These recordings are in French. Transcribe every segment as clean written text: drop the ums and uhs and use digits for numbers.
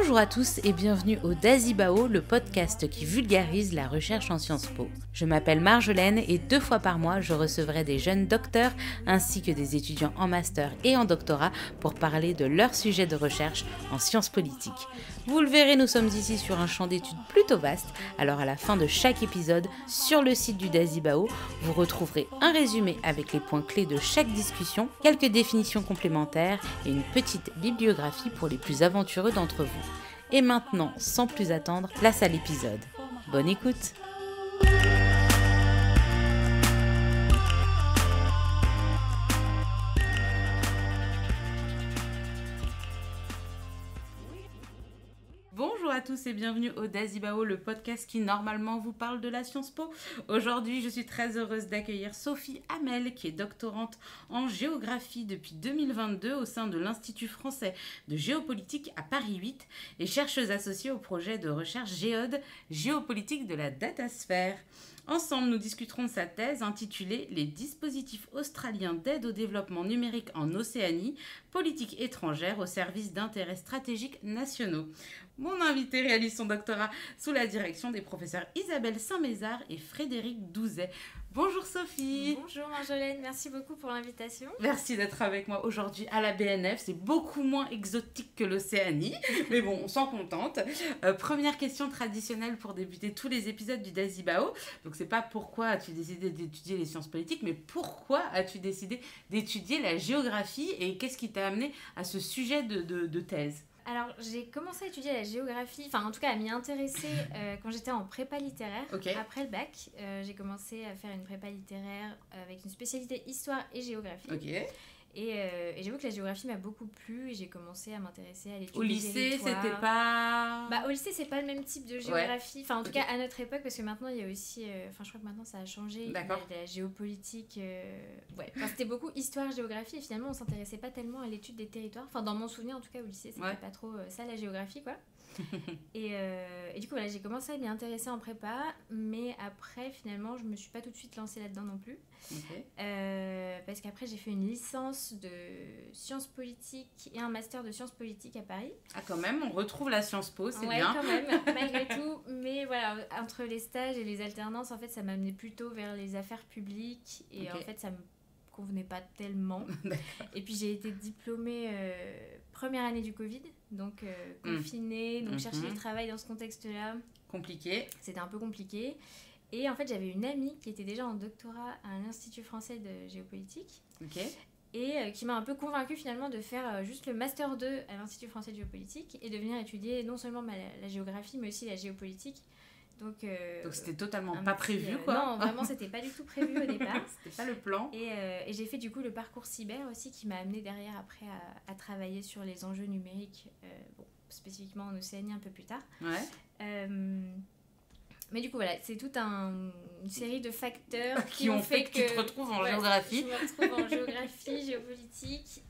Bonjour à tous et bienvenue au Dazibao, le podcast qui vulgarise la recherche en Sciences Po. Je m'appelle Marjolaine et 2 fois par mois, je recevrai des jeunes docteurs ainsi que des étudiants en master et en doctorat pour parler de leur sujet de recherche en sciences politiques. Vous le verrez, nous sommes ici sur un champ d'études plutôt vaste, alors à la fin de chaque épisode, sur le site du Dazibao, vous retrouverez un résumé avec les points clés de chaque discussion, quelques définitions complémentaires et une petite bibliographie pour les plus aventureux d'entre vous. Et maintenant, sans plus attendre, place à l'épisode. Bonne écoute! Bonjour à tous et bienvenue au Dazibao, le podcast qui normalement vous parle de la Sciences Po. Aujourd'hui, je suis très heureuse d'accueillir Sophie Hamel, qui est doctorante en géographie depuis 2022 au sein de l'Institut français de géopolitique à Paris 8 et chercheuse associée au projet de recherche Géode, géopolitique de la datasphère. Ensemble, nous discuterons de sa thèse intitulée « Les dispositifs australiens d'aide au développement numérique en Océanie, politique étrangère au service d'intérêts stratégiques nationaux ». Mon invité réalise son doctorat sous la direction des professeurs Isabelle Saint-Mézard et Frédéric Douzet. Bonjour Sophie. Bonjour Marjolaine, merci beaucoup pour l'invitation. Merci d'être avec moi aujourd'hui à la BNF. C'est beaucoup moins exotique que l'Océanie, mais bon, on s'en contente. Première question traditionnelle pour débuter tous les épisodes du Dazibao. Donc c'est pas pourquoi as-tu décidé d'étudier les sciences politiques, mais pourquoi as-tu décidé d'étudier la géographie et qu'est-ce qui t'a amené à ce sujet de thèse ? Alors, j'ai commencé à étudier la géographie, enfin en tout cas à m'y intéresser quand j'étais en prépa littéraire. Okay. Après le bac, j'ai commencé à faire une prépa littéraire avec une spécialité histoire et géographie. Okay. Et j'avoue que la géographie m'a beaucoup plu et j'ai commencé à m'intéresser à l'étude au lycée, c'était pas... Au lycée, c'est pas le même type de géographie. Ouais. Enfin, en tout cas, à notre époque, parce que maintenant, il y a aussi... je crois que maintenant, ça a changé. D'accord. Il y a la géopolitique. Ouais. Enfin, c'était beaucoup histoire-géographie et finalement, on s'intéressait pas tellement à l'étude des territoires. Enfin, dans mon souvenir, en tout cas, au lycée, c'était pas trop ça, la géographie, quoi. Et du coup, voilà, j'ai commencé à m'y intéresser en prépa, mais après, finalement, je me suis pas tout de suite lancée là-dedans non plus. Okay. Parce qu'après, j'ai fait une licence de sciences politiques et un master de sciences politiques à Paris. Ah, quand même, on retrouve la Sciences Po, c'est ouais, bien. Ouais, quand même, malgré tout. Mais voilà, entre les stages et les alternances, en fait, ça m'a amené plutôt vers les affaires publiques. Et en fait, ça me convenait pas tellement. Et puis, j'ai été diplômée première année du Covid, donc confinée, donc chercher du travail dans ce contexte-là. Compliqué. C'était un peu compliqué. Et en fait, j'avais une amie qui était déjà en doctorat à l'Institut français de géopolitique. Okay. Et qui m'a un peu convaincue finalement de faire juste le Master 2 à l'Institut français de géopolitique et de venir étudier non seulement la géographie, mais aussi la géopolitique. Donc c'était totalement pas prévu, quoi. Non, vraiment, c'était pas du tout prévu au départ. C'était pas le plan. Et j'ai fait du coup le parcours cyber aussi qui m'a amené derrière après à travailler sur les enjeux numériques, spécifiquement en Océanie un peu plus tard. Ouais. Mais du coup, voilà, c'est toute une série de facteurs qui ont fait que tu te retrouves en géographie. Je me retrouve en géographie, géopolitique.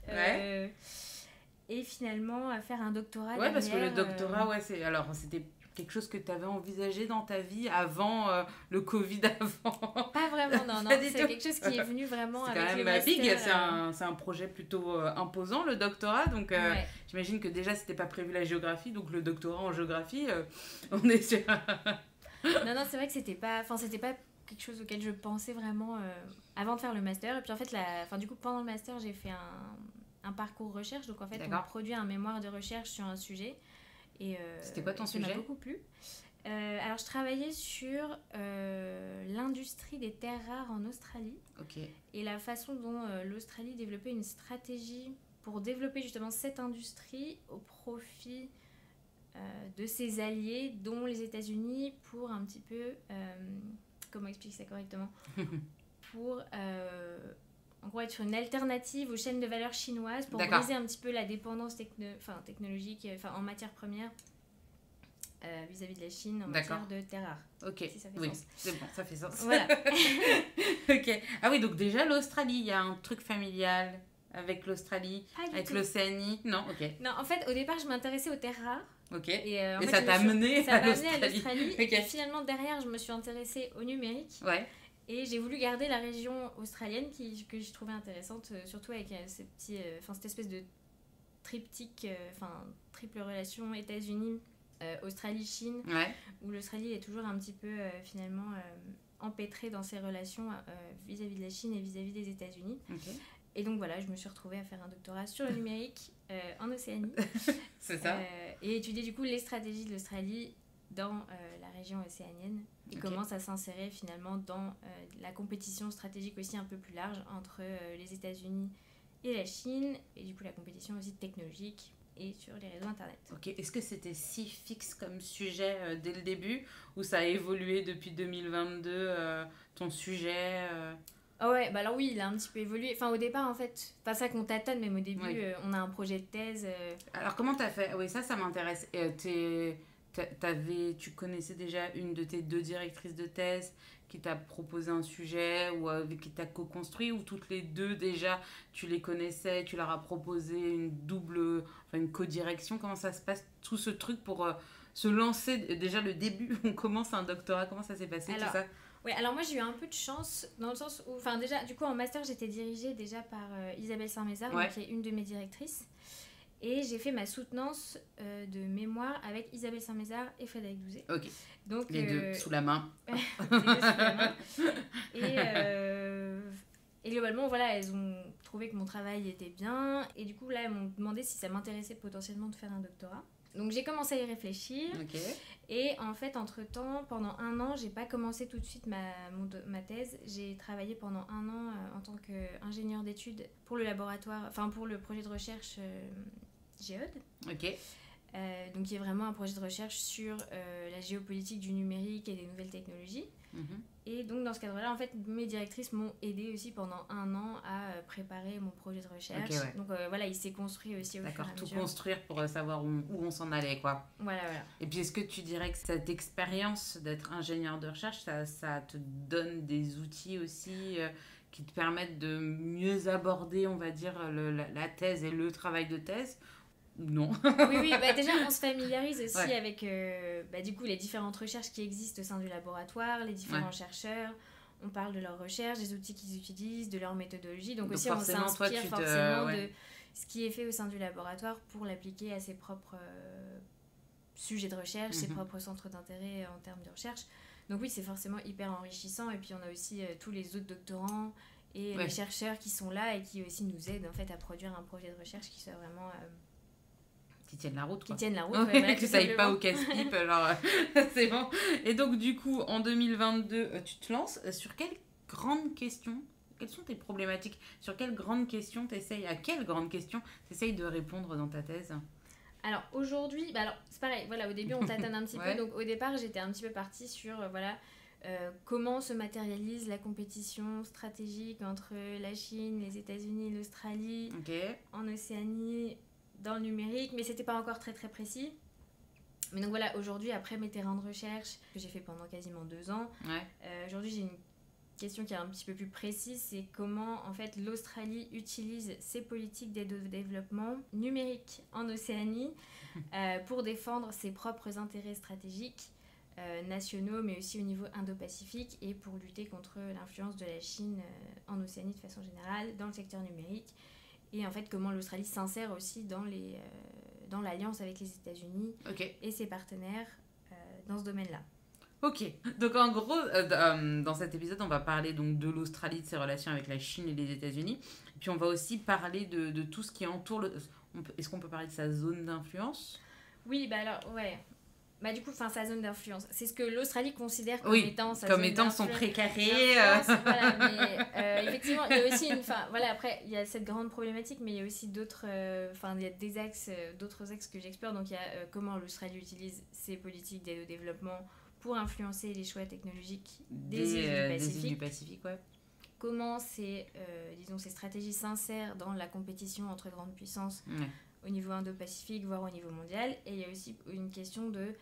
Et finalement, à faire un doctorat. Ouais, parce que le doctorat, c'était quelque chose que tu avais envisagé dans ta vie avant le Covid avant. Pas vraiment, non. C'est quelque chose qui est venu vraiment avec le master. C'est quand même big, c'est un projet plutôt imposant, le doctorat. Donc, j'imagine que déjà, c'était pas prévu la géographie. Donc, le doctorat en géographie, on est sur... Non, c'est vrai que c'était pas quelque chose auquel je pensais vraiment avant de faire le master. Et puis en fait, du coup, pendant le master, j'ai fait un parcours recherche. Donc en fait, on a produit un mémoire de recherche sur un sujet. Et c'était quoi ton sujet ? Ça m'a beaucoup plu. Alors, je travaillais sur l'industrie des terres rares en Australie. Okay. Et la façon dont l'Australie développait une stratégie pour développer justement cette industrie au profit... de ses alliés, dont les États-Unis, pour un petit peu... comment expliquer ça correctement ? Pour, en gros, être sur une alternative aux chaînes de valeur chinoises, pour briser un petit peu la dépendance technologique en matière première vis-à-vis de la Chine en matière de terres rares. Ok, si ça fait sens. C'est bon, ça fait sens. Voilà. Ok. Ah oui, donc déjà, l'Australie, il y a un truc familial avec l'Australie, avec l'Océanie. Non, ok. Non, en fait, au départ, je m'intéressais aux terres rares. Ok. Et ça t'a amené à l'Australie. Okay. Et finalement, derrière, je me suis intéressée au numérique. Ouais. Et j'ai voulu garder la région australienne que je trouvais intéressante, surtout avec cette espèce de triptyque, triple relation États-Unis, Australie-Chine, où l'Australie est toujours un petit peu finalement empêtrée dans ses relations vis-à-vis de la Chine et vis-à-vis des États-Unis. Et donc voilà, je me suis retrouvée à faire un doctorat sur le numérique en Océanie. C'est ça. Et étudier du coup les stratégies de l'Australie dans la région océanienne et comment ça s'insérait finalement dans la compétition stratégique aussi un peu plus large entre les États-Unis et la Chine, et du coup la compétition aussi technologique et sur les réseaux internet. Ok, est-ce que c'était si fixe comme sujet dès le début, ou ça a évolué depuis 2022, ton sujet Ah ouais, bah alors oui, il a un petit peu évolué. Enfin, au départ, en fait, pas ça qu'on tâtonne, même au début, on a un projet de thèse. Alors, comment t'as fait? Oui, ça m'intéresse. Tu connaissais déjà une de tes 2 directrices de thèse qui t'a proposé un sujet ou qui t'a co-construit, ou toutes les 2 déjà, tu les connaissais, tu leur as proposé une co-direction? Comment ça se passe, tout ce truc pour se lancer, déjà le début, on commence un doctorat, comment ça s'est passé tout ça? Oui, alors moi j'ai eu un peu de chance dans le sens où, enfin déjà, du coup en master j'étais dirigée déjà par Isabelle Saint-Mézard, qui est une de mes directrices, et j'ai fait ma soutenance de mémoire avec Isabelle Saint-Mézard et Frédéric Douzet. Ok. Donc, les 2 sous la main. Les 2 sous la main. Et globalement, voilà, elles ont trouvé que mon travail était bien, et du coup là elles m'ont demandé si ça m'intéressait potentiellement de faire un doctorat. Donc j'ai commencé à y réfléchir. Et en fait, entre-temps, pendant 1 an, j'ai pas commencé tout de suite ma thèse. J'ai travaillé pendant 1 an en tant qu'ingénieur d'études pour le laboratoire, enfin pour le projet de recherche Géode. Donc qui est vraiment un projet de recherche sur la géopolitique du numérique et des nouvelles technologies. Et donc dans ce cadre-là, en fait, mes directrices m'ont aidée aussi pendant 1 an à préparer mon projet de recherche. Donc voilà, il s'est construit aussi au fur et à mesure. Tout construire pour savoir où on s'en allait, quoi. Voilà. Et puis est-ce que tu dirais que cette expérience d'être ingénieur de recherche, ça te donne des outils aussi qui te permettent de mieux aborder, on va dire, la thèse et le travail de thèse? Non. Oui, bah déjà on se familiarise aussi avec du coup les différentes recherches qui existent au sein du laboratoire, les différents chercheurs. On parle de leurs recherches, des outils qu'ils utilisent, de leur méthodologie. Donc aussi on s'inspire forcément de ce qui est fait au sein du laboratoire pour l'appliquer à ses propres sujets de recherche, ses propres centres d'intérêt en termes de recherche. Donc oui, c'est forcément hyper enrichissant. Et puis on a aussi tous les autres doctorants et les chercheurs qui sont là et qui aussi nous aident en fait à produire un projet de recherche qui soit vraiment... qui tiennent la route, quoi. Qui tiennent la route, voilà, que ça aille pas au casse-pipe, alors c'est bon. Et donc du coup, en 2022, tu te lances sur quelles grandes questions, quelles sont tes problématiques, sur quelles grandes questions à quelles grandes questions t'essayes de répondre dans ta thèse? Alors aujourd'hui, alors c'est pareil, voilà, au début on tâtonne un petit peu, donc au départ j'étais un petit peu partie sur comment se matérialise la compétition stratégique entre la Chine, les États-Unis, l'Australie, en Océanie, dans le numérique, mais c'était pas encore très très précis. Mais donc voilà, aujourd'hui, après mes terrains de recherche que j'ai fait pendant quasiment 2 ans, aujourd'hui j'ai une question qui est un petit peu plus précise, c'est comment en fait l'Australie utilise ses politiques d'aide au développement numérique en Océanie pour défendre ses propres intérêts stratégiques nationaux, mais aussi au niveau Indo-Pacifique, et pour lutter contre l'influence de la Chine en Océanie de façon générale, dans le secteur numérique. Et en fait, comment l'Australie s'insère aussi dans l'alliance avec les États-Unis et ses partenaires dans ce domaine-là. Ok, donc en gros, dans cet épisode, on va parler donc de l'Australie, de ses relations avec la Chine et les États-Unis. Puis on va aussi parler de tout ce qui entoure Est-ce qu'on peut parler de sa zone d'influence? Oui, bah alors, Bah, du coup, sa zone d'influence. C'est ce que l'Australie considère comme étant sa zone d'influence. Son précaré. Voilà, mais effectivement, il y a aussi après, il y a cette grande problématique, mais il y a aussi d'autres, il y a d'autres axes que j'explore. Donc, il y a comment l'Australie utilise ses politiques d'aide au développement pour influencer les choix technologiques des îles du Pacifique. Comment ces stratégies s'insèrent dans la compétition entre grandes puissances au niveau Indo-Pacifique, voire au niveau mondial. Et il y a aussi une question de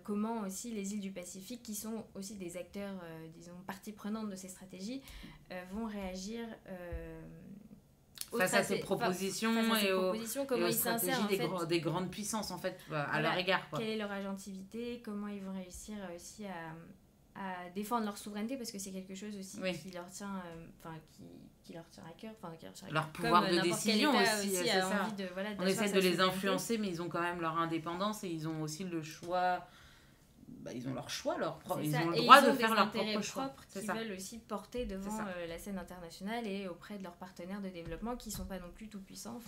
comment aussi les îles du Pacifique, qui sont aussi des acteurs, partie prenante de ces stratégies, vont réagir face à ces propositions comment ils s'insèrent des grandes puissances en fait à leur égard. Quelle est leur agentivité, comment ils vont réussir aussi à défendre leur souveraineté parce que c'est quelque chose aussi Oui. qui leur tient qui leur tient à cœur, Leur pouvoir de décision aussi, c'est a ça. envie de, voilà, On essaie de les influencer, mais ils ont quand même leur indépendance et ils ont aussi le choix. Ils ont leur choix, ils ont le droit de faire leur propre choix. Ils veulent aussi porter devant la scène internationale et auprès de leurs partenaires de développement qui ne sont pas non plus tout puissants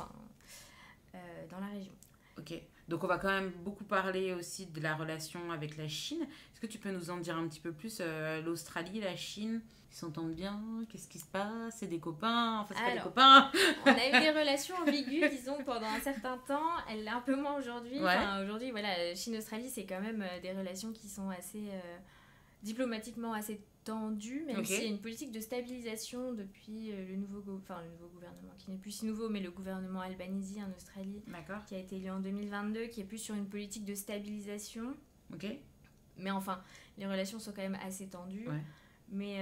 dans la région. Ok, donc on va quand même beaucoup parler aussi de la relation avec la Chine. Est-ce que tu peux nous en dire un petit peu plus l'Australie, la Chine, ils s'entendent bien? Qu'est-ce qui se passe? C'est des copains? En fait, c'est pas des copains. On a eu des relations ambiguës, disons, pendant un certain temps. Elle l'est un peu moins aujourd'hui. Ouais. Aujourd'hui, voilà, Chine-Australie, c'est quand même des relations qui sont assez diplomatiquement assez tendues, même s'il y a une politique de stabilisation depuis le nouveau gouvernement, qui n'est plus si nouveau, mais le gouvernement Albanese en Australie, qui a été élu en 2022, qui est plus sur une politique de stabilisation. Ok. Mais enfin, les relations sont quand même assez tendues. Ouais. Mais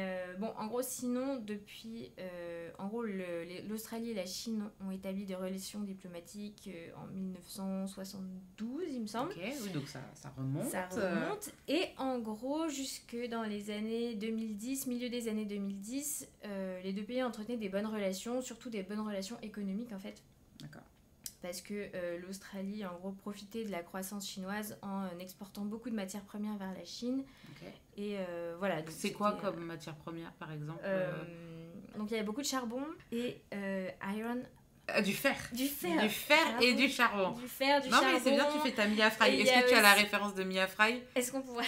en gros, sinon, depuis... l'Australie et la Chine ont établi des relations diplomatiques en 1972, il me semble. Ok, oui, donc ça remonte. Ça remonte. Et en gros, jusque dans les années 2010, milieu des années 2010, les deux pays entretenaient des bonnes relations, surtout des bonnes relations économiques, en fait. D'accord. Parce que l'Australie, en gros, profitait de la croissance chinoise en exportant beaucoup de matières premières vers la Chine. Okay. Et voilà. Donc c'est quoi comme matière première, par exemple Donc il y avait beaucoup de charbon et iron. Du fer. Du fer et du charbon. Du fer, charbon. Non, mais c'est bien, tu fais ta Mia Fry. Est-ce que tu as la référence de Mia Fry? Est-ce qu'on pourrait...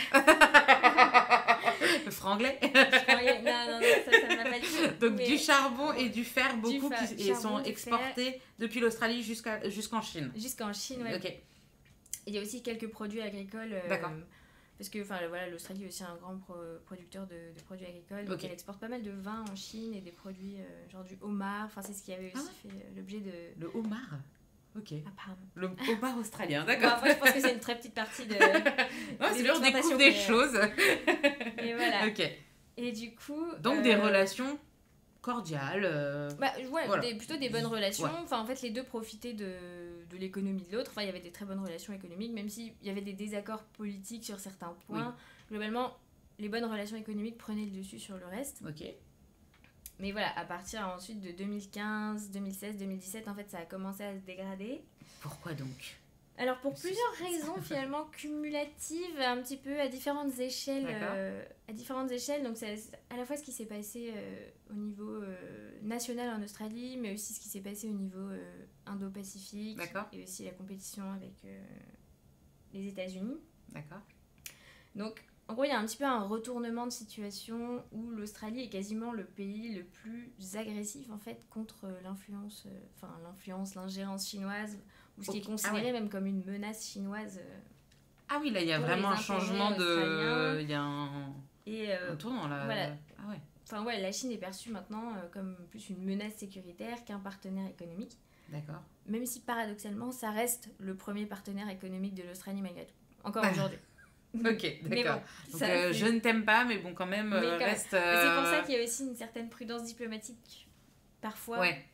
Le franglais. Non, ça m'a pas dit. Donc du charbon et du fer, beaucoup qui sont du exportés depuis l'Australie jusqu'en Chine. Jusqu'en Chine, ouais. Ok. Il y a aussi quelques produits agricoles. D'accord. Parce que l'Australie est aussi un grand producteur de produits agricoles. Donc elle exporte pas mal de vin en Chine et des produits genre du homard. Enfin, c'est ce qui avait aussi fait l'objet de... Le homard? Ok. Apparemment. Le homard australien, d'accord. Après, je pense que c'est une très petite partie de... c'est bien, on découvre des choses. Et voilà. Ok. Et du coup... Donc des relations cordiales. Plutôt des bonnes relations. Ouais. Enfin, en fait, les deux profitaient de l'économie de l'autre. Enfin, il y avait des très bonnes relations économiques, même s'il y avait des désaccords politiques sur certains points. Oui. Globalement, les bonnes relations économiques prenaient le dessus sur le reste. Ok. Mais voilà, à partir ensuite de 2015, 2016, 2017, en fait, ça a commencé à se dégrader. Pourquoi donc ? Alors, pour plusieurs raisons, finalement, cumulatives, un petit peu à différentes échelles. Donc, c'est à la fois ce qui s'est passé au niveau national en Australie, mais aussi ce qui s'est passé au niveau Indo-Pacifique. D'accord. Et aussi la compétition avec les États-Unis. D'accord. Donc, en gros, il y a un petit peu un retournement de situation où l'Australie est quasiment le pays le plus agressif, en fait, contre l'ingérence chinoise, ou ce qui est considéré même comme une menace chinoise. Ah oui, là, il y a vraiment un changement de... Il y a un tournant, là. Voilà. Ah ouais. Enfin, ouais, la Chine est perçue maintenant comme plus une menace sécuritaire qu'un partenaire économique. D'accord. Même si, paradoxalement, ça reste le premier partenaire économique de l'Australie, malgré tout. Encore aujourd'hui. Ok, d'accord. Bon, donc, je ne t'aime pas, mais bon, quand même, reste... C'est pour ça qu'il y a aussi une certaine prudence diplomatique, parfois. Ouais.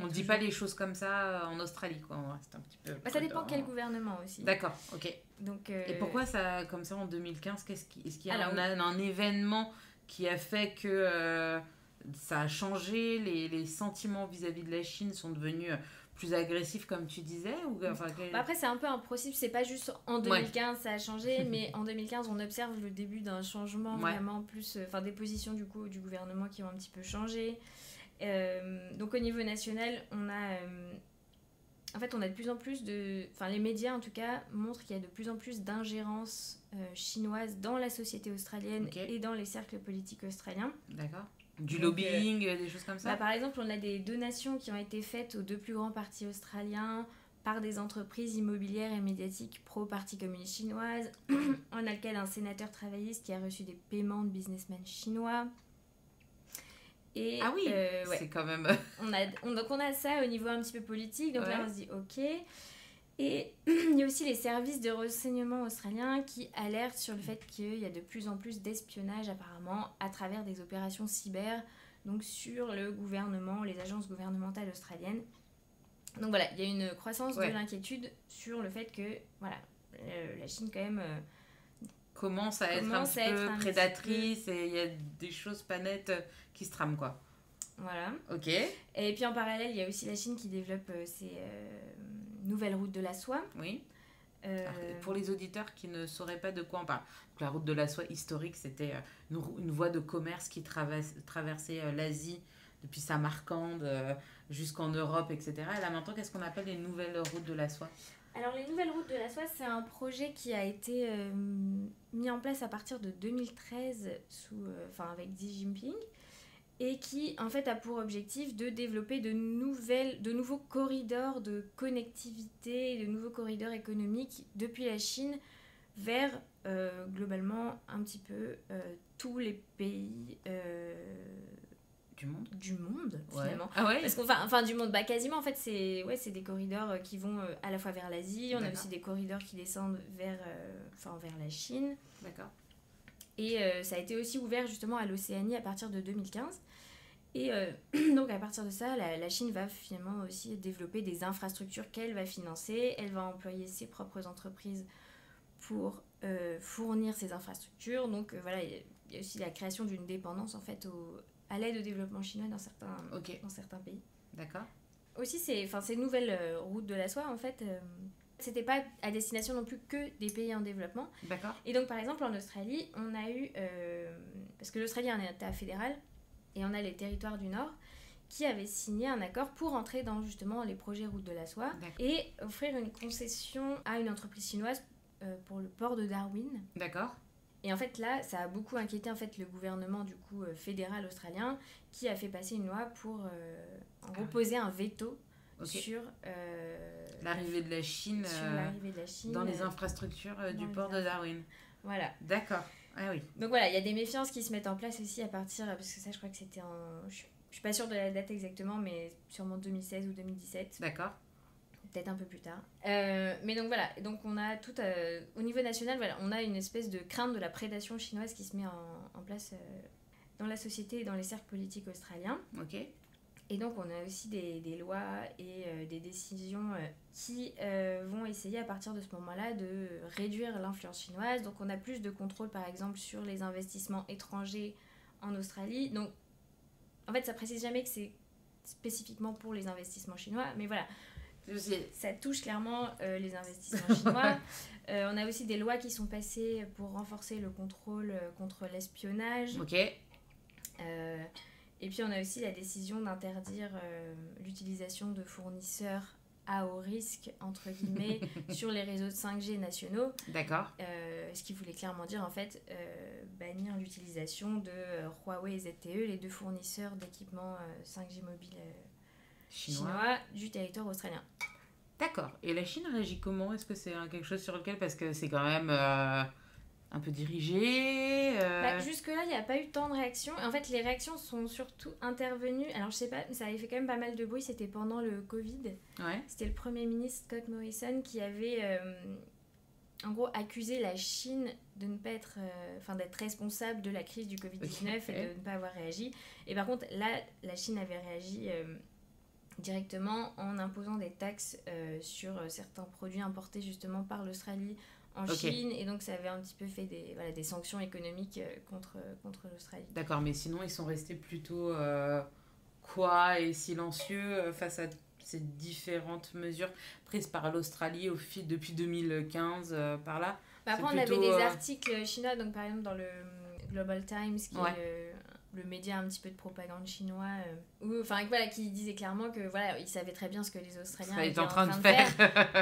On ne dit pas les choses comme ça en Australie, quoi. On reste un petit peu... ça dépend quel gouvernement aussi. D'accord, ok. Donc, et pourquoi ça, comme ça, en 2015, est-ce qu'il y a un événement qui a fait que ça a changé, les sentiments vis-à-vis de la Chine sont devenus... plus agressif comme tu disais ou après c'est un peu un processus, c'est pas juste en 2015 ça a changé, mais en 2015 on observe le début d'un changement vraiment plus, des positions du gouvernement qui ont un petit peu changé. Donc au niveau national on a de plus en plus les médias en tout cas montrent qu'il y a de plus en plus d'ingérence chinoise dans la société australienne et dans les cercles politiques australiens. D'accord. Du lobbying, des choses comme ça. Par exemple, on a des donations qui ont été faites aux deux plus grands partis australiens par des entreprises immobilières et médiatiques pro-Parti communiste chinoise. On a le cas d'un sénateur travailliste qui a reçu des paiements de businessmen chinois. Et, ah oui, c'est quand même... Donc on a ça au niveau un petit peu politique. Donc là, on se dit OK. Et il y a aussi les services de renseignement australiens qui alertent sur le fait qu'il y a de plus en plus d'espionnage apparemment à travers des opérations cyber, donc sur le gouvernement, les agences gouvernementales australiennes. Donc voilà, il y a une croissance de l'inquiétude sur le fait que la Chine quand même commence à être un commence petit à être peu un petit prédatrice et il y a des choses pas nettes qui se trament, quoi. Voilà. Ok. Et puis en parallèle, il y a aussi la Chine qui développe ses nouvelles routes de la soie. Oui. Euh, Alors, pour les auditeurs qui ne sauraient pas de quoi on parle, donc, la route de la soie historique, c'était une voie de commerce qui traversait l'Asie depuis Samarcande jusqu'en Europe, etc. Et là maintenant, qu'est-ce qu'on appelle les nouvelles routes de la soie? Alors les nouvelles routes de la soie, c'est un projet qui a été mis en place à partir de 2013 avec Xi Jinping et qui en fait a pour objectif de développer de nouveaux corridors de connectivité, de nouveaux corridors économiques depuis la Chine vers globalement un petit peu tous les pays du monde finalement. Ouais. Ah ouais. Parce qu'enfin du monde, quasiment en fait c'est des corridors qui vont à la fois vers l'Asie, on a aussi des corridors qui descendent vers la Chine. D'accord. Et ça a été aussi ouvert justement à l'Océanie à partir de 2015. Et donc à partir de ça, la Chine va finalement aussi développer des infrastructures qu'elle va financer. Elle va employer ses propres entreprises pour fournir ces infrastructures. Donc voilà, il y a aussi la création d'une dépendance en fait à l'aide au développement chinois dans certains pays. D'accord. Aussi, ces nouvelles routes de la soie, en fait, c'était pas à destination non plus que des pays en développement. D'accord. Et donc, par exemple, en Australie, on a eu... parce que l'Australie est un état fédéral, et on a les territoires du Nord qui avaient signé un accord pour entrer dans, justement, les projets routes de la soie et offrir une concession à une entreprise chinoise pour le port de Darwin. D'accord. Et en fait, là, ça a beaucoup inquiété en fait, le gouvernement du coup, fédéral australien qui a fait passer une loi pour poser un veto sur l'arrivée de la Chine, dans les infrastructures du port de Darwin. Voilà. D'accord. Ah oui. Donc voilà, il y a des méfiances qui se mettent en place aussi à partir, parce que ça, je crois que c'était je suis pas sûre de la date exactement, mais sûrement 2016 ou 2017. D'accord. Peut-être un peu plus tard. Mais donc voilà, donc on a tout au niveau national, voilà, on a une espèce de crainte de la prédation chinoise qui se met en place dans la société et dans les cercles politiques australiens. Ok. Et donc on a aussi des lois et des décisions qui vont essayer à partir de ce moment-là de réduire l'influence chinoise. Donc on a plus de contrôle par exemple sur les investissements étrangers en Australie. Donc en fait ça précise jamais que c'est spécifiquement pour les investissements chinois, mais voilà. Ça touche clairement les investissements chinois. On a aussi des lois qui sont passées pour renforcer le contrôle contre l'espionnage. Ok. Et puis on a aussi la décision d'interdire l'utilisation de fournisseurs à haut risque, entre guillemets, sur les réseaux de 5G nationaux. D'accord. Ce qui voulait clairement dire en fait bannir l'utilisation de Huawei et ZTE, les deux fournisseurs d'équipements 5G mobile chinois du territoire australien. D'accord. Et la Chine réagit comment ? Est-ce que c'est quelque chose sur lequel, parce que c'est quand même un peu dirigé Jusque-là, il n'y a pas eu tant de réactions. En fait, les réactions sont surtout intervenues. Alors, je sais pas, ça avait fait quand même pas mal de bruit. C'était pendant le Covid. Ouais. C'était le Premier ministre Scott Morrison qui avait, en gros, accusé la Chine de ne pas être... d'être responsable de la crise du Covid-19 et de ne pas avoir réagi. Et par contre, là, la Chine avait réagi... directement en imposant des taxes sur certains produits importés justement par l'Australie en Chine, et donc ça avait un petit peu fait des sanctions économiques contre l'Australie. D'accord, mais sinon ils sont restés plutôt et silencieux face à ces différentes mesures prises par l'Australie depuis 2015 par là. Après on avait des articles chinois, donc par exemple dans le Global Times qui est le média un petit peu de propagande chinois, qui disait clairement que ils savaient très bien ce que les Australiens étaient en train de faire,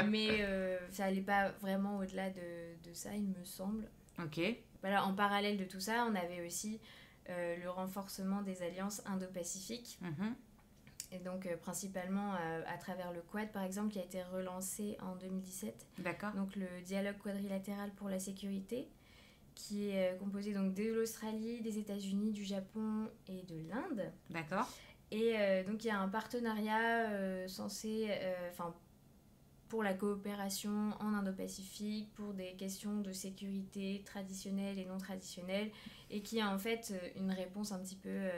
mais ça allait pas vraiment au-delà de ça, il me semble. Ok. Voilà, en parallèle de tout ça, on avait aussi le renforcement des alliances indo-pacifiques, et donc principalement à travers le Quad par exemple, qui a été relancé en 2017. D'accord. Donc le dialogue quadrilatéral pour la sécurité, qui est composé donc de l'Australie, des États-Unis, du Japon et de l'Inde. D'accord. Et donc il y a un partenariat censé, pour la coopération en Indo-Pacifique, pour des questions de sécurité traditionnelles et non traditionnelles, et qui a en fait une réponse un petit peu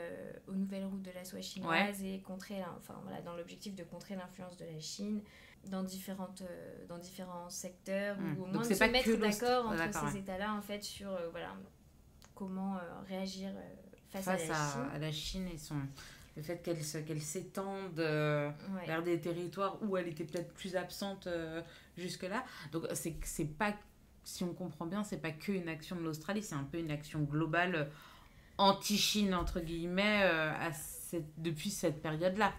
aux nouvelles routes de la soie chinoise et dans l'objectif de contrer l'influence de la Chine dans différents secteurs, ou au Donc moins c'est de se pas mettre que d'accord entre D'accord, ces États-là, en fait, sur comment réagir face à la Chine. à la Chine et le fait qu'elle s'étende Ouais. vers des territoires où elle était peut-être plus absente jusque-là. Donc c'est pas, si on comprend bien, c'est pas qu'une action de l'Australie, c'est un peu une action globale anti-Chine, entre guillemets, depuis cette période-là.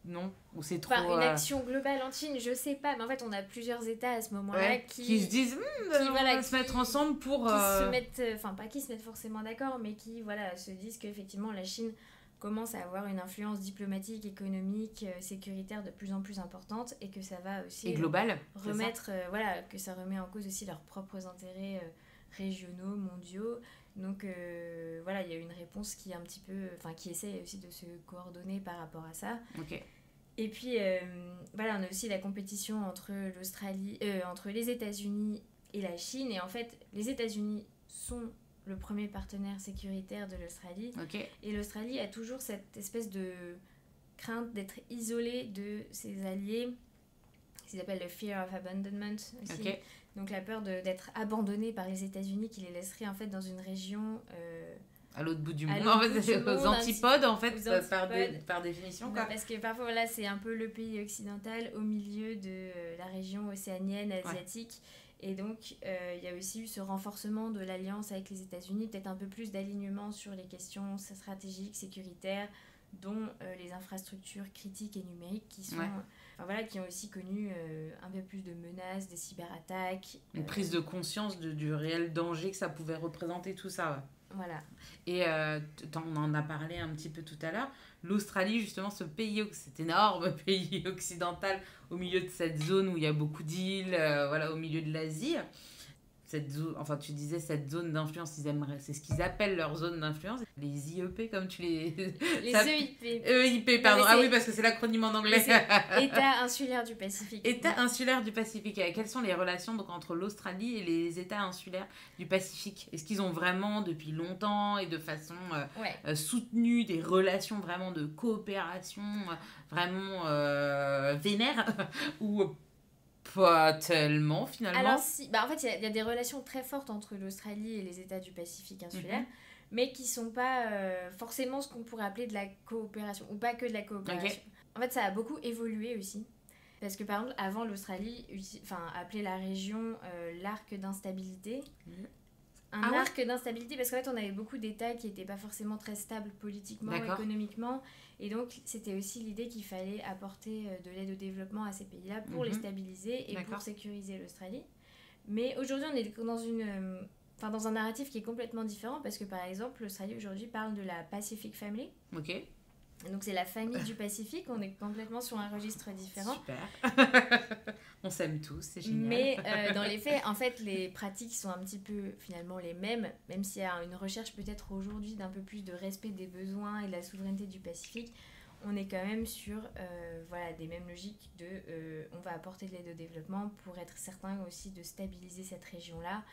Non? Ou c'est trop... Enfin, une action globale anti-Chine, je sais pas, mais en fait, on a plusieurs États à ce moment-là qui se disent, on va se mettre ensemble pour... Qui se mettent, enfin, pas qui se mettent forcément d'accord, mais qui, se disent qu'effectivement, la Chine commence à avoir une influence diplomatique, économique, sécuritaire de plus en plus importante, et que ça va aussi... Et globale. Remettre, que ça remet en cause aussi leurs propres intérêts régionaux, mondiaux. Donc, il y a une réponse qui est un petit peu... Enfin, qui essaie aussi de se coordonner par rapport à ça. Ok. Et puis, on a aussi la compétition entre les États-Unis et la Chine. Et en fait, les États-Unis sont le premier partenaire sécuritaire de l'Australie. Okay. Et l'Australie a toujours cette espèce de crainte d'être isolée de ses alliés, ce qu'ils appellent le fear of abandonment aussi. Okay. Donc la peur d'être abandonnée par les États-Unis qui les laisserait en fait dans une région... à l'autre bout du monde, en fait, aux antipodes, en fait, par définition. Quoi. Parce que parfois, c'est un peu le pays occidental au milieu de la région océanienne, asiatique. Ouais. Et donc, il y a aussi eu ce renforcement de l'alliance avec les États-Unis, peut-être un peu plus d'alignement sur les questions stratégiques, sécuritaires, dont les infrastructures critiques et numériques qui sont... qui ont aussi connu un peu plus de menaces, des cyberattaques. Une prise de conscience du réel danger que ça pouvait représenter, tout ça. Ouais. Voilà. Et on en a parlé un petit peu tout à l'heure. L'Australie, justement, cet énorme pays occidental au milieu de cette zone où il y a beaucoup d'îles, au milieu de l'Asie. Cette zone, enfin, tu disais cette zone d'influence, c'est ce qu'ils appellent leur zone d'influence. Les IEP, comme tu les... Les EIP. EIP, pardon. Ah oui, parce que c'est l'acronyme en anglais. État insulaire du Pacifique. État insulaire du Pacifique. Quelles sont les relations donc, entre l'Australie et les États insulaires du Pacifique ? Est-ce qu'ils ont vraiment, depuis longtemps et de façon soutenue, des relations vraiment de coopération vraiment vénères ou pas tellement, finalement. Alors, en fait, il y a des relations très fortes entre l'Australie et les États du Pacifique insulaire, mais qui ne sont pas forcément ce qu'on pourrait appeler de la coopération, ou pas que de la coopération. Okay. En fait, ça a beaucoup évolué aussi. Parce que, par exemple, avant, l'Australie appelait la région l'arc d'instabilité. Arc d'instabilité, parce qu'en fait, on avait beaucoup d'États qui n'étaient pas forcément très stables politiquement, économiquement. Et donc, c'était aussi l'idée qu'il fallait apporter de l'aide au développement à ces pays-là pour les stabiliser et pour sécuriser l'Australie. Mais aujourd'hui, on est dans un narratif qui est complètement différent parce que, par exemple, l'Australie aujourd'hui parle de la Pacific Family. Ok. Donc, c'est la famille du Pacifique. On est complètement sur un registre différent. Super. On s'aime tous, c'est génial. Mais dans les faits, en fait, les pratiques sont un petit peu finalement les mêmes, même s'il y a une recherche peut-être aujourd'hui d'un peu plus de respect des besoins et de la souveraineté du Pacifique. On est quand même sur des mêmes logiques on va apporter de l'aide au développement pour être certain aussi de stabiliser cette région-là.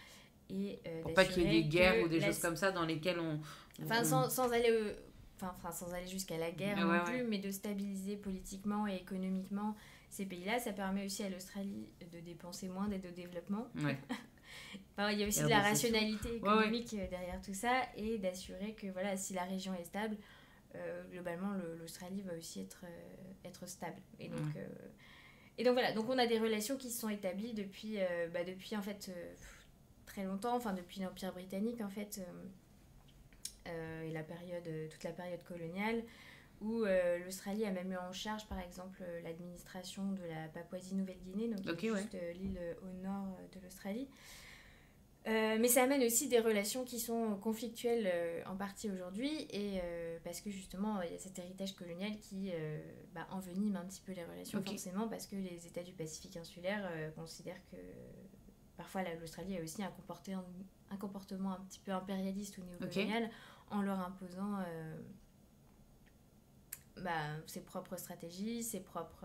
Et, pour pas qu'il y ait des guerres ou des choses comme ça dans lesquelles sans aller... sans aller jusqu'à la guerre non plus, mais de stabiliser politiquement et économiquement ces pays-là. Ça permet aussi à l'Australie de dépenser moins d'aide au développement. Ouais. Il y a aussi de la rationalité économique derrière tout ça et d'assurer que si la région est stable, globalement, l'Australie va aussi être stable. Et donc, donc on a des relations qui se sont établies depuis en fait, très longtemps, depuis l'Empire britannique, en fait... et toute la période coloniale, où l'Australie a même eu en charge, par exemple, l'administration de la Papouasie-Nouvelle-Guinée, donc juste l'île au nord de l'Australie. Mais ça amène aussi des relations qui sont conflictuelles en partie aujourd'hui, et parce que justement, il y a cet héritage colonial qui envenime un petit peu les relations, forcément, parce que les États du Pacifique insulaire considèrent que parfois l'Australie a aussi un comportement un petit peu impérialiste ou néocolonial, en leur imposant ses propres stratégies, ses propres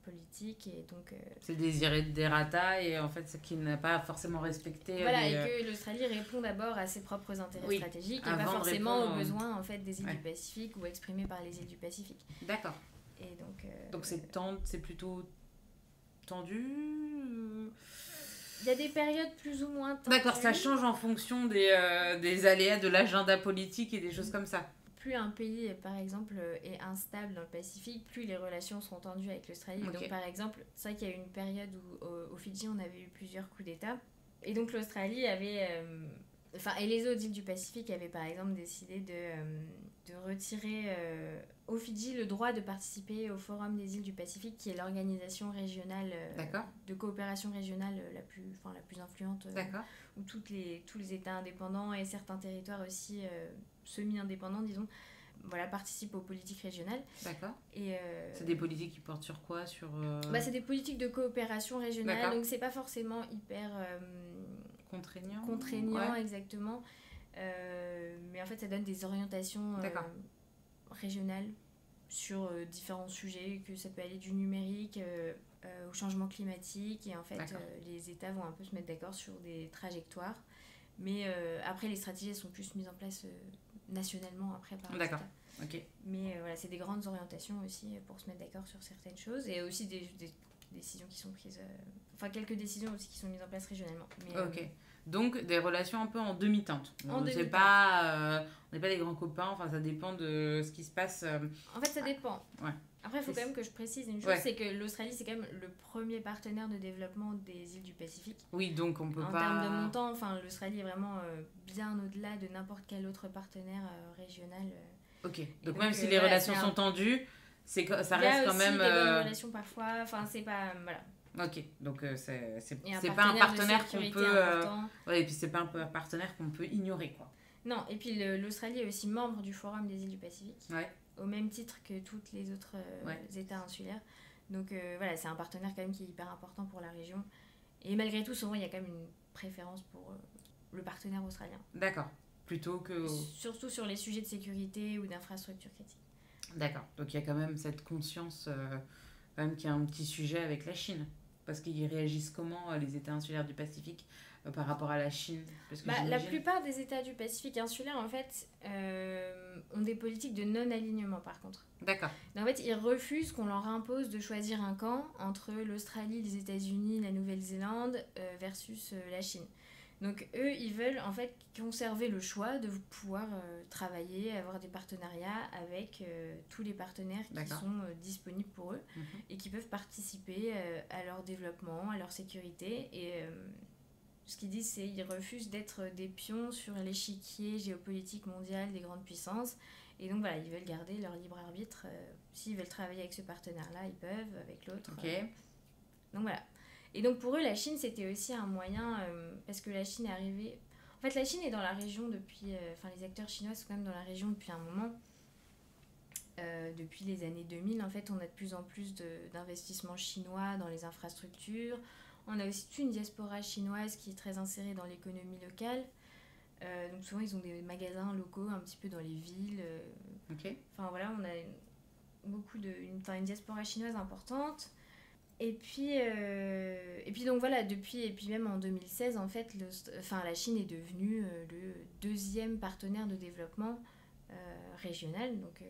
politiques, et donc... C'est des ratas, et en fait, ce qui n'a pas forcément respecté... et que l'Australie répond d'abord à ses propres intérêts stratégiques, et pas forcément aux besoins en fait, des îles du Pacifique, ou exprimés par les îles du Pacifique. D'accord. Et donc c'est plutôt tendu Il y a des périodes plus ou moins tendues. D'accord, ça change en fonction des aléas de l'agenda politique et des choses comme ça. Plus un pays, par exemple, est instable dans le Pacifique, plus les relations sont tendues avec l'Australie. Ok. Donc, par exemple, c'est vrai qu'il y a eu une période où, au Fidji, on avait eu plusieurs coups d'État. Et donc, l'Australie avait... et les autres îles du Pacifique avaient, par exemple, décidé de retirer au Fidji le droit de participer au Forum des îles du Pacifique, qui est l'organisation régionale de coopération régionale la plus influente, où tous les États indépendants et certains territoires aussi semi-indépendants, disons, participent aux politiques régionales. D'accord. Et, c'est des politiques qui portent sur quoi c'est des politiques de coopération régionale, donc c'est pas forcément hyper contraignant, exactement. Mais en fait, ça donne des orientations régionales sur différents sujets, que ça peut aller du numérique au changement climatique, et en fait les États vont un peu se mettre d'accord sur des trajectoires, mais après les stratégies sont plus mises en place nationalement après par les États. Ok. Mais c'est des grandes orientations aussi pour se mettre d'accord sur certaines choses, et aussi des décisions qui sont prises, quelques décisions aussi qui sont mises en place régionalement. Mais, ok. Donc des relations un peu en demi-teinte. On n'est demi-teinte. pas des grands copains, ça dépend de ce qui se passe. En fait, ça dépend. Ouais. Après, il faut quand même que je précise une chose, c'est que l'Australie, c'est quand même le premier partenaire de développement des îles du Pacifique. Oui, donc on peut en pas... termes de montant, l'Australie est vraiment bien au-delà de n'importe quel autre partenaire régional. Ok, donc même si les relations sont tendues, ça reste quand même... Il y a aussi des bonnes relations parfois, c'est pas... Voilà. Ok, donc c'est pas un partenaire qu'on peut... et puis c'est pas un partenaire qu'on peut ignorer, quoi. Non, et puis l'Australie est aussi membre du Forum des îles du Pacifique, au même titre que tous les autres États insulaires. Donc c'est un partenaire quand même qui est hyper important pour la région. Et malgré tout, souvent, il y a quand même une préférence pour le partenaire australien. D'accord, plutôt que... Surtout sur les sujets de sécurité ou d'infrastructure critique. D'accord, donc il y a quand même cette conscience quand même qu'il y a un petit sujet avec la Chine. Parce qu'ils réagissent comment, les États insulaires du Pacifique, par rapport à la Chine? Parce que la plupart des États du Pacifique insulaire, en fait, ont des politiques de non-alignement, par contre. D'accord. Donc, en fait, ils refusent qu'on leur impose de choisir un camp entre l'Australie, les États-Unis, la Nouvelle-Zélande versus la Chine. Donc, eux, ils veulent, en fait, conserver le choix de pouvoir travailler, avoir des partenariats avec tous les partenaires qui sont disponibles pour eux et qui peuvent participer à leur développement, à leur sécurité. Et ce qu'ils disent, c'est qu'ils refusent d'être des pions sur l'échiquier géopolitique mondial des grandes puissances. Et donc, ils veulent garder leur libre arbitre. S'ils veulent travailler avec ce partenaire-là, ils peuvent, avec l'autre. Ok. Donc, voilà. Et donc pour eux, la Chine, c'était aussi un moyen, parce que la Chine est arrivée... En fait, la Chine est dans la région depuis... les acteurs chinois sont quand même dans la région depuis un moment. Depuis les années 2000, en fait, on a de plus en plus d'investissements chinois dans les infrastructures. On a aussi toute une diaspora chinoise qui est très insérée dans l'économie locale. Donc souvent, ils ont des magasins locaux un petit peu dans les villes. Ok. On a une diaspora chinoise importante. Et puis donc depuis, et puis même en 2016, en fait, la Chine est devenue le deuxième partenaire de développement régional. Donc,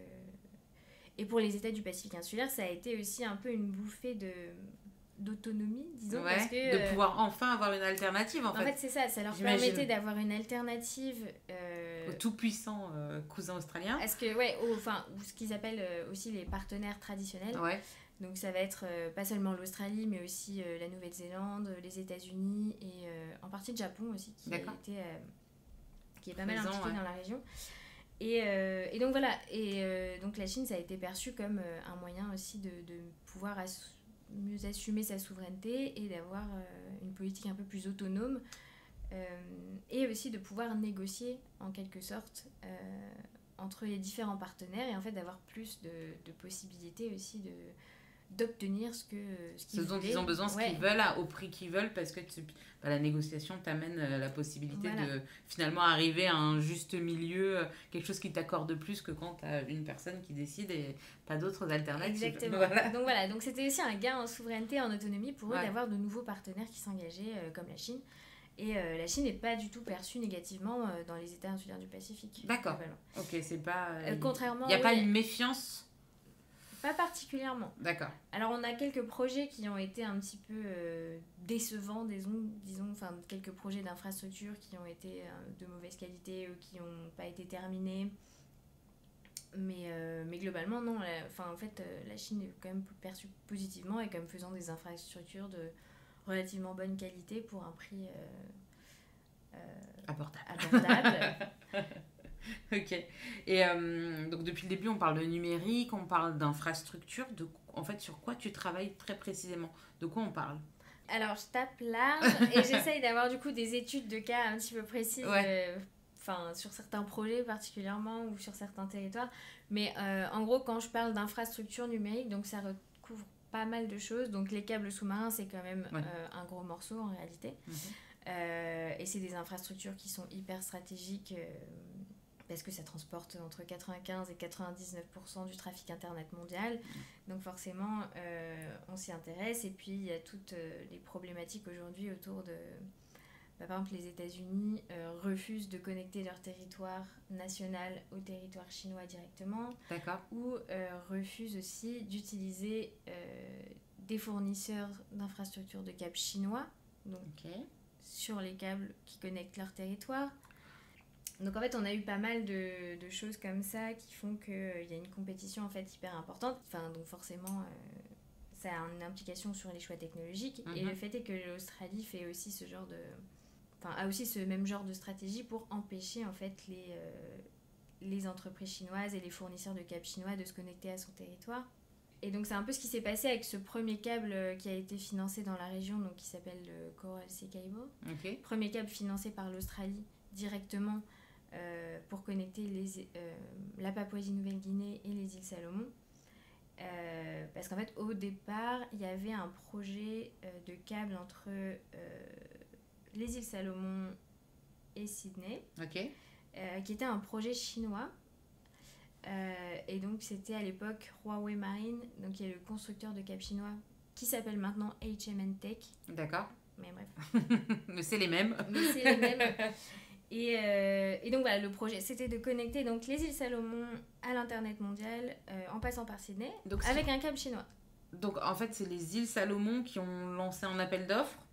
et pour les États du Pacifique insulaire, ça a été aussi un peu une bouffée d'autonomie, disons. Parce que, de pouvoir enfin avoir une alternative, en fait. En fait, c'est ça leur permettait d'avoir une alternative... au tout-puissant cousin australien. Ou ce qu'ils appellent aussi les partenaires traditionnels. Ouais. Donc ça va être pas seulement l'Australie, mais aussi la Nouvelle-Zélande, les États-Unis et en partie le Japon aussi, qui est pas mal impliqué dans la région. Et donc voilà, donc la Chine, ça a été perçu comme un moyen aussi de pouvoir mieux assumer sa souveraineté et d'avoir une politique un peu plus autonome et aussi de pouvoir négocier en quelque sorte entre les différents partenaires et en fait d'avoir plus de possibilités aussi d'obtenir ce dont ils ont besoin, ce qu'ils veulent, au prix qu'ils veulent, parce que la négociation t'amène la possibilité de finalement arriver à un juste milieu, quelque chose qui t'accorde plus que quand t'as une personne qui décide et pas d'autres alternatives. Exactement. Donc c'était aussi un gain en souveraineté, en autonomie pour eux d'avoir de nouveaux partenaires qui s'engageaient comme la Chine. Et la Chine n'est pas du tout perçue négativement dans les États insulaires du Pacifique. D'accord. Ok, c'est pas... contrairement... Il n'y a pas une méfiance Pas particulièrement. D'accord. Alors on a quelques projets qui ont été un petit peu décevants, disons, enfin quelques projets d'infrastructure qui ont été de mauvaise qualité ou qui n'ont pas été terminés. Mais globalement, non. En fait, la Chine est quand même perçue positivement et comme faisant des infrastructures de relativement bonne qualité pour un prix abordable. Ok. Et donc depuis le début, on parle de numérique, on parle d'infrastructure. En fait, sur quoi tu travailles très précisément? De quoi on parle? Alors, je tape large et j'essaye d'avoir du coup des études de cas un petit peu précises. Ouais. Sur certains projets particulièrement ou sur certains territoires. Mais en gros, quand je parle d'infrastructure numérique, donc ça recouvre pas mal de choses. Donc les câbles sous-marins, c'est quand même un gros morceau en réalité. Et c'est des infrastructures qui sont hyper stratégiques parce que ça transporte entre 95 et 99% du trafic internet mondial. Donc forcément, on s'y intéresse. Et puis il y a toutes les problématiques aujourd'hui autour de... par exemple, les États-Unis refusent de connecter leur territoire national au territoire chinois directement. D'accord. Ou refusent aussi d'utiliser des fournisseurs d'infrastructures de câbles chinois, donc sur les câbles qui connectent leur territoire. Donc en fait, on a eu pas mal de choses comme ça qui font qu'il y a une compétition en fait hyper importante. Donc forcément... ça a une implication sur les choix technologiques. Et le fait est que l'Australie fait aussi a aussi ce même genre de stratégie pour empêcher en fait les entreprises chinoises et les fournisseurs de câbles chinois de se connecter à son territoire. Et donc c'est un peu ce qui s'est passé avec ce premier câble qui a été financé dans la région, donc qui s'appelle le Coral Sea Cable. Premier câble financé par l'Australie directement pour connecter la Papouasie-Nouvelle-Guinée et les îles Salomon. Parce qu'en fait, au départ, il y avait un projet de câble entre les îles Salomon et Sydney, qui était un projet chinois. Et donc, c'était à l'époque Huawei Marine, donc qui est le constructeur de câbles chinois, qui s'appelle maintenant HMN Tech. D'accord. Mais bref. Mais c'est les mêmes. Et donc voilà, le projet, c'était de connecter donc, les îles Salomon à l'Internet mondial en passant par Sydney, donc, avec un câble chinois. Donc en fait, c'est les îles Salomon qui ont lancé un appel d'offres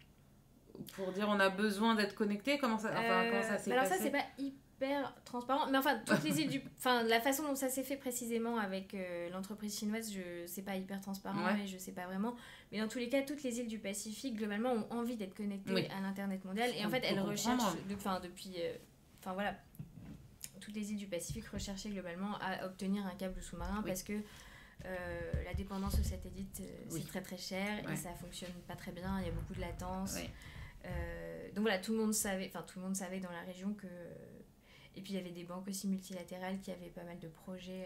pour dire on a besoin d'être connecté. Comment ça s'est passé? Alors ça, c'est pas hyper transparent, mais enfin, toutes les îles la façon dont ça s'est fait précisément avec l'entreprise chinoise, c'est pas hyper transparent et je sais pas vraiment. Mais dans tous les cas, toutes les îles du Pacifique, globalement, ont envie d'être connectées à l'Internet mondial. Et en fait, elles recherchent, voilà, toutes les îles du Pacifique recherchaient globalement à obtenir un câble sous-marin parce que la dépendance aux satellites, c'est très très cher et ça fonctionne pas très bien, il y a beaucoup de latence. Donc voilà, tout le monde savait dans la région que... Et puis il y avait des banques aussi multilatérales qui avaient pas mal de projets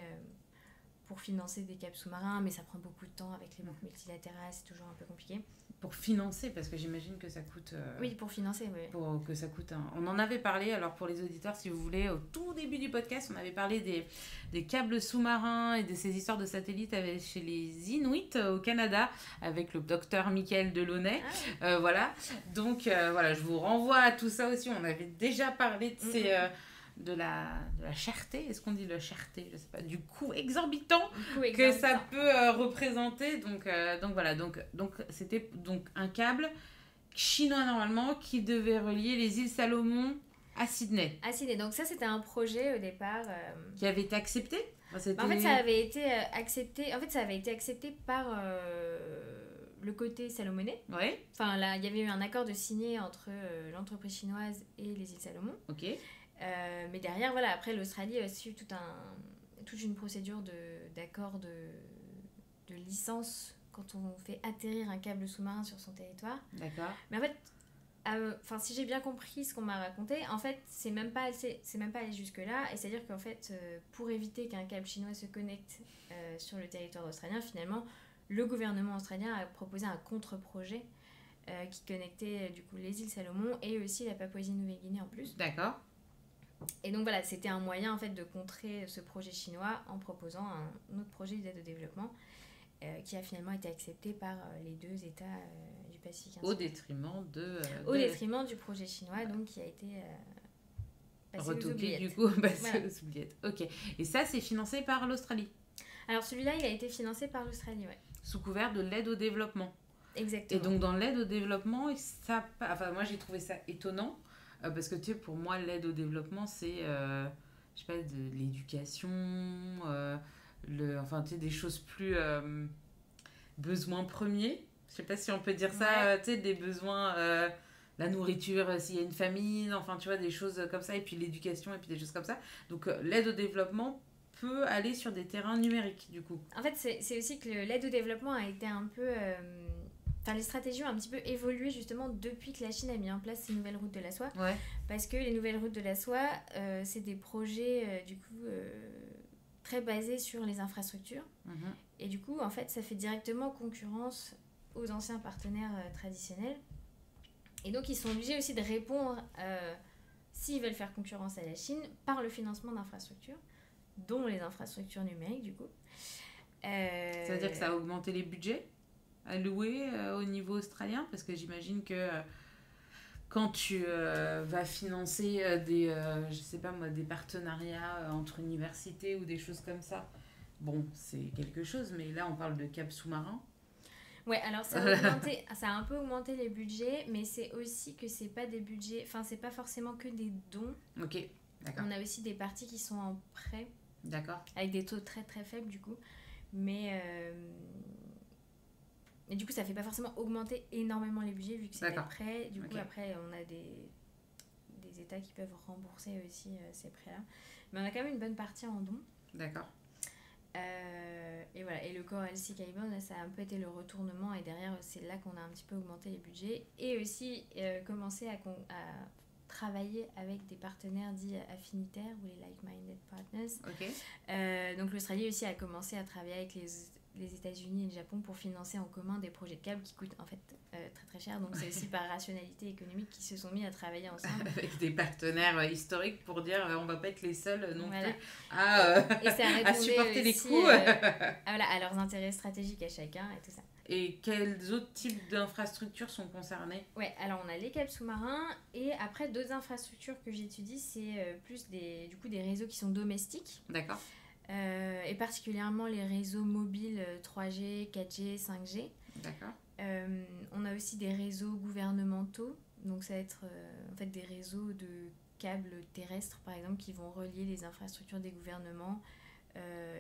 pour financer des câbles sous-marins, mais ça prend beaucoup de temps avec les banques multilatérales, c'est toujours un peu compliqué. Pour financer, parce que j'imagine que ça coûte... Oui, pour financer, oui. Pour que ça coûte... On en avait parlé, alors pour les auditeurs, si vous voulez, au tout début du podcast, on avait parlé des câbles sous-marins et de ces histoires de satellites chez les Inuits au Canada, avec le docteur Michael Delaunay. Voilà. Donc, voilà, je vous renvoie à tout ça aussi. On avait déjà parlé de ces... de la cherté, est-ce qu'on dit la cherté, je sais pas, du coût exorbitant que ça peut représenter, donc voilà, donc c'était donc un câble chinois normalement qui devait relier les îles Salomon à Sydney. Donc ça c'était un projet au départ qui avait été accepté. En fait ça avait été accepté par le côté salomonais. Enfin là il y avait eu un accord de signé entre l'entreprise chinoise et les îles Salomon. Mais derrière, voilà, après l'Australie a aussi eu toute une procédure d'accord de licence quand on fait atterrir un câble sous-marin sur son territoire. D'accord. Mais en fait, si j'ai bien compris ce qu'on m'a raconté, en fait, c'est même pas allé jusque-là. Et c'est-à-dire qu'en fait, pour éviter qu'un câble chinois se connecte sur le territoire australien, finalement, le gouvernement australien a proposé un contre-projet qui connectait du coup les îles Salomon et aussi la Papouasie-Nouvelle-Guinée en plus. D'accord. Et donc voilà, c'était un moyen en fait de contrer ce projet chinois en proposant un autre projet d'aide au développement qui a finalement été accepté par les deux États du Pacifique. Au détriment détriment du projet chinois, donc qui a été passé aux oubliettes. Du coup, passé aux oubliettes. Ok. Et ça, c'est financé par l'Australie. Alors celui-là, il a été financé par l'Australie, ouais. Sous couvert de l'aide au développement. Exactement. Et donc dans l'aide au développement, moi j'ai trouvé ça étonnant, parce que tu sais, pour moi l'aide au développement c'est, je sais pas, de l'éducation, enfin tu sais, des choses plus besoins premiers. Je sais pas si on peut dire ça, Ouais. tu sais, des besoins, la nourriture, s'il y a une famine, enfin tu vois, des choses comme ça, et puis l'éducation, et puis des choses comme ça. Donc l'aide au développement peut aller sur des terrains numériques, du coup. En fait, c'est aussi que l'aide au développement a été un peu... Enfin, les stratégies ont un petit peu évolué justement depuis que la Chine a mis en place ces nouvelles routes de la soie. Ouais. Parce que les nouvelles routes de la soie, c'est des projets du coup très basés sur les infrastructures. Mhm. Et du coup, en fait, ça fait directement concurrence aux anciens partenaires traditionnels. Et donc, ils sont obligés aussi de répondre, s'ils veulent faire concurrence à la Chine, par le financement d'infrastructures, dont les infrastructures numériques du coup. Ça veut dire que ça a augmenté les budgets alloués au niveau australien, parce que j'imagine que quand tu vas financer je sais pas moi, des partenariats entre universités ou des choses comme ça, bon, c'est quelque chose, mais là on parle de câbles sous-marins. Ouais, alors ça a un peu augmenté les budgets, mais c'est aussi que c'est pas des budgets, enfin c'est pas forcément que des dons. Ok, d'accord. On a aussi des parties qui sont en prêt. D'accord. Avec des taux très très faibles du coup. Mais et du coup, ça fait pas forcément augmenter énormément les budgets vu que c'est des prêts. Du coup, après, on a des États qui peuvent rembourser aussi ces prêts-là. Mais on a quand même une bonne partie en dons. D'accord. Et voilà. Et le Coral Sea Cable, ça a un peu été le retournement. Et derrière, c'est là qu'on a un petit peu augmenté les budgets. Et aussi commencé à travailler avec des partenaires dits affinitaires ou les like-minded partners. Ok. Donc l'Australie aussi a commencé à travailler avec les États-Unis et le Japon pour financer en commun des projets de câbles qui coûtent en fait très très cher. Donc c'est aussi par rationalité économique qu'ils se sont mis à travailler ensemble. Avec des partenaires historiques pour dire on va pas être les seuls non voilà. plus à supporter les coûts. À leurs intérêts stratégiques à chacun et tout ça. Et quels autres types d'infrastructures sont concernés? Ouais, alors on a les câbles sous-marins et après d'autres infrastructures que j'étudie, c'est plus des réseaux qui sont domestiques. D'accord. Et particulièrement les réseaux mobiles 3G, 4G, 5G. D'accord. On a aussi des réseaux gouvernementaux, donc ça va être en fait des réseaux de câbles terrestres par exemple qui vont relier les infrastructures des gouvernements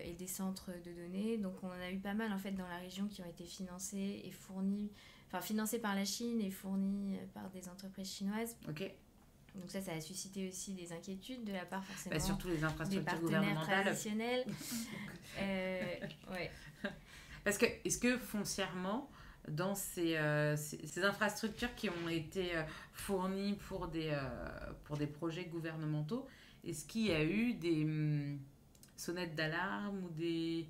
et des centres de données. Donc on en a eu pas mal en fait dans la région qui ont été financés et financés par la Chine et fournis par des entreprises chinoises. Ok. Donc ça a suscité aussi des inquiétudes de la part forcément surtout les infrastructures des partenaires gouvernementales traditionnels. Ouais. Parce que est-ce que foncièrement dans ces infrastructures qui ont été fournies pour des projets gouvernementaux, est-ce qu'il y a eu des sonnettes d'alarme ou des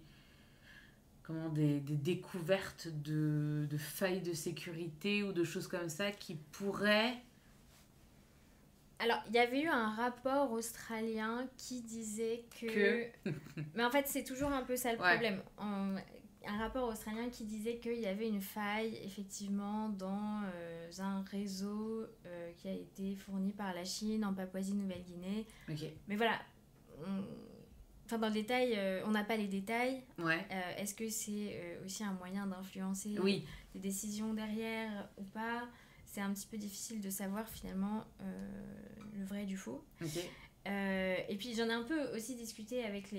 découvertes de failles de sécurité ou de choses comme ça qui pourraient... Alors, il y avait eu un rapport australien qui disait que... Mais en fait, c'est toujours un peu ça le problème. Un rapport australien qui disait qu'il y avait une faille, effectivement, dans un réseau qui a été fourni par la Chine en Papouasie-Nouvelle-Guinée. Okay. Mais voilà, dans le détail, on n'a pas les détails. Ouais. Est-ce que c'est aussi un moyen d'influencer les décisions derrière ou pas ? C'est un petit peu difficile de savoir finalement le vrai du faux. Okay. Et puis j'en ai un peu aussi discuté avec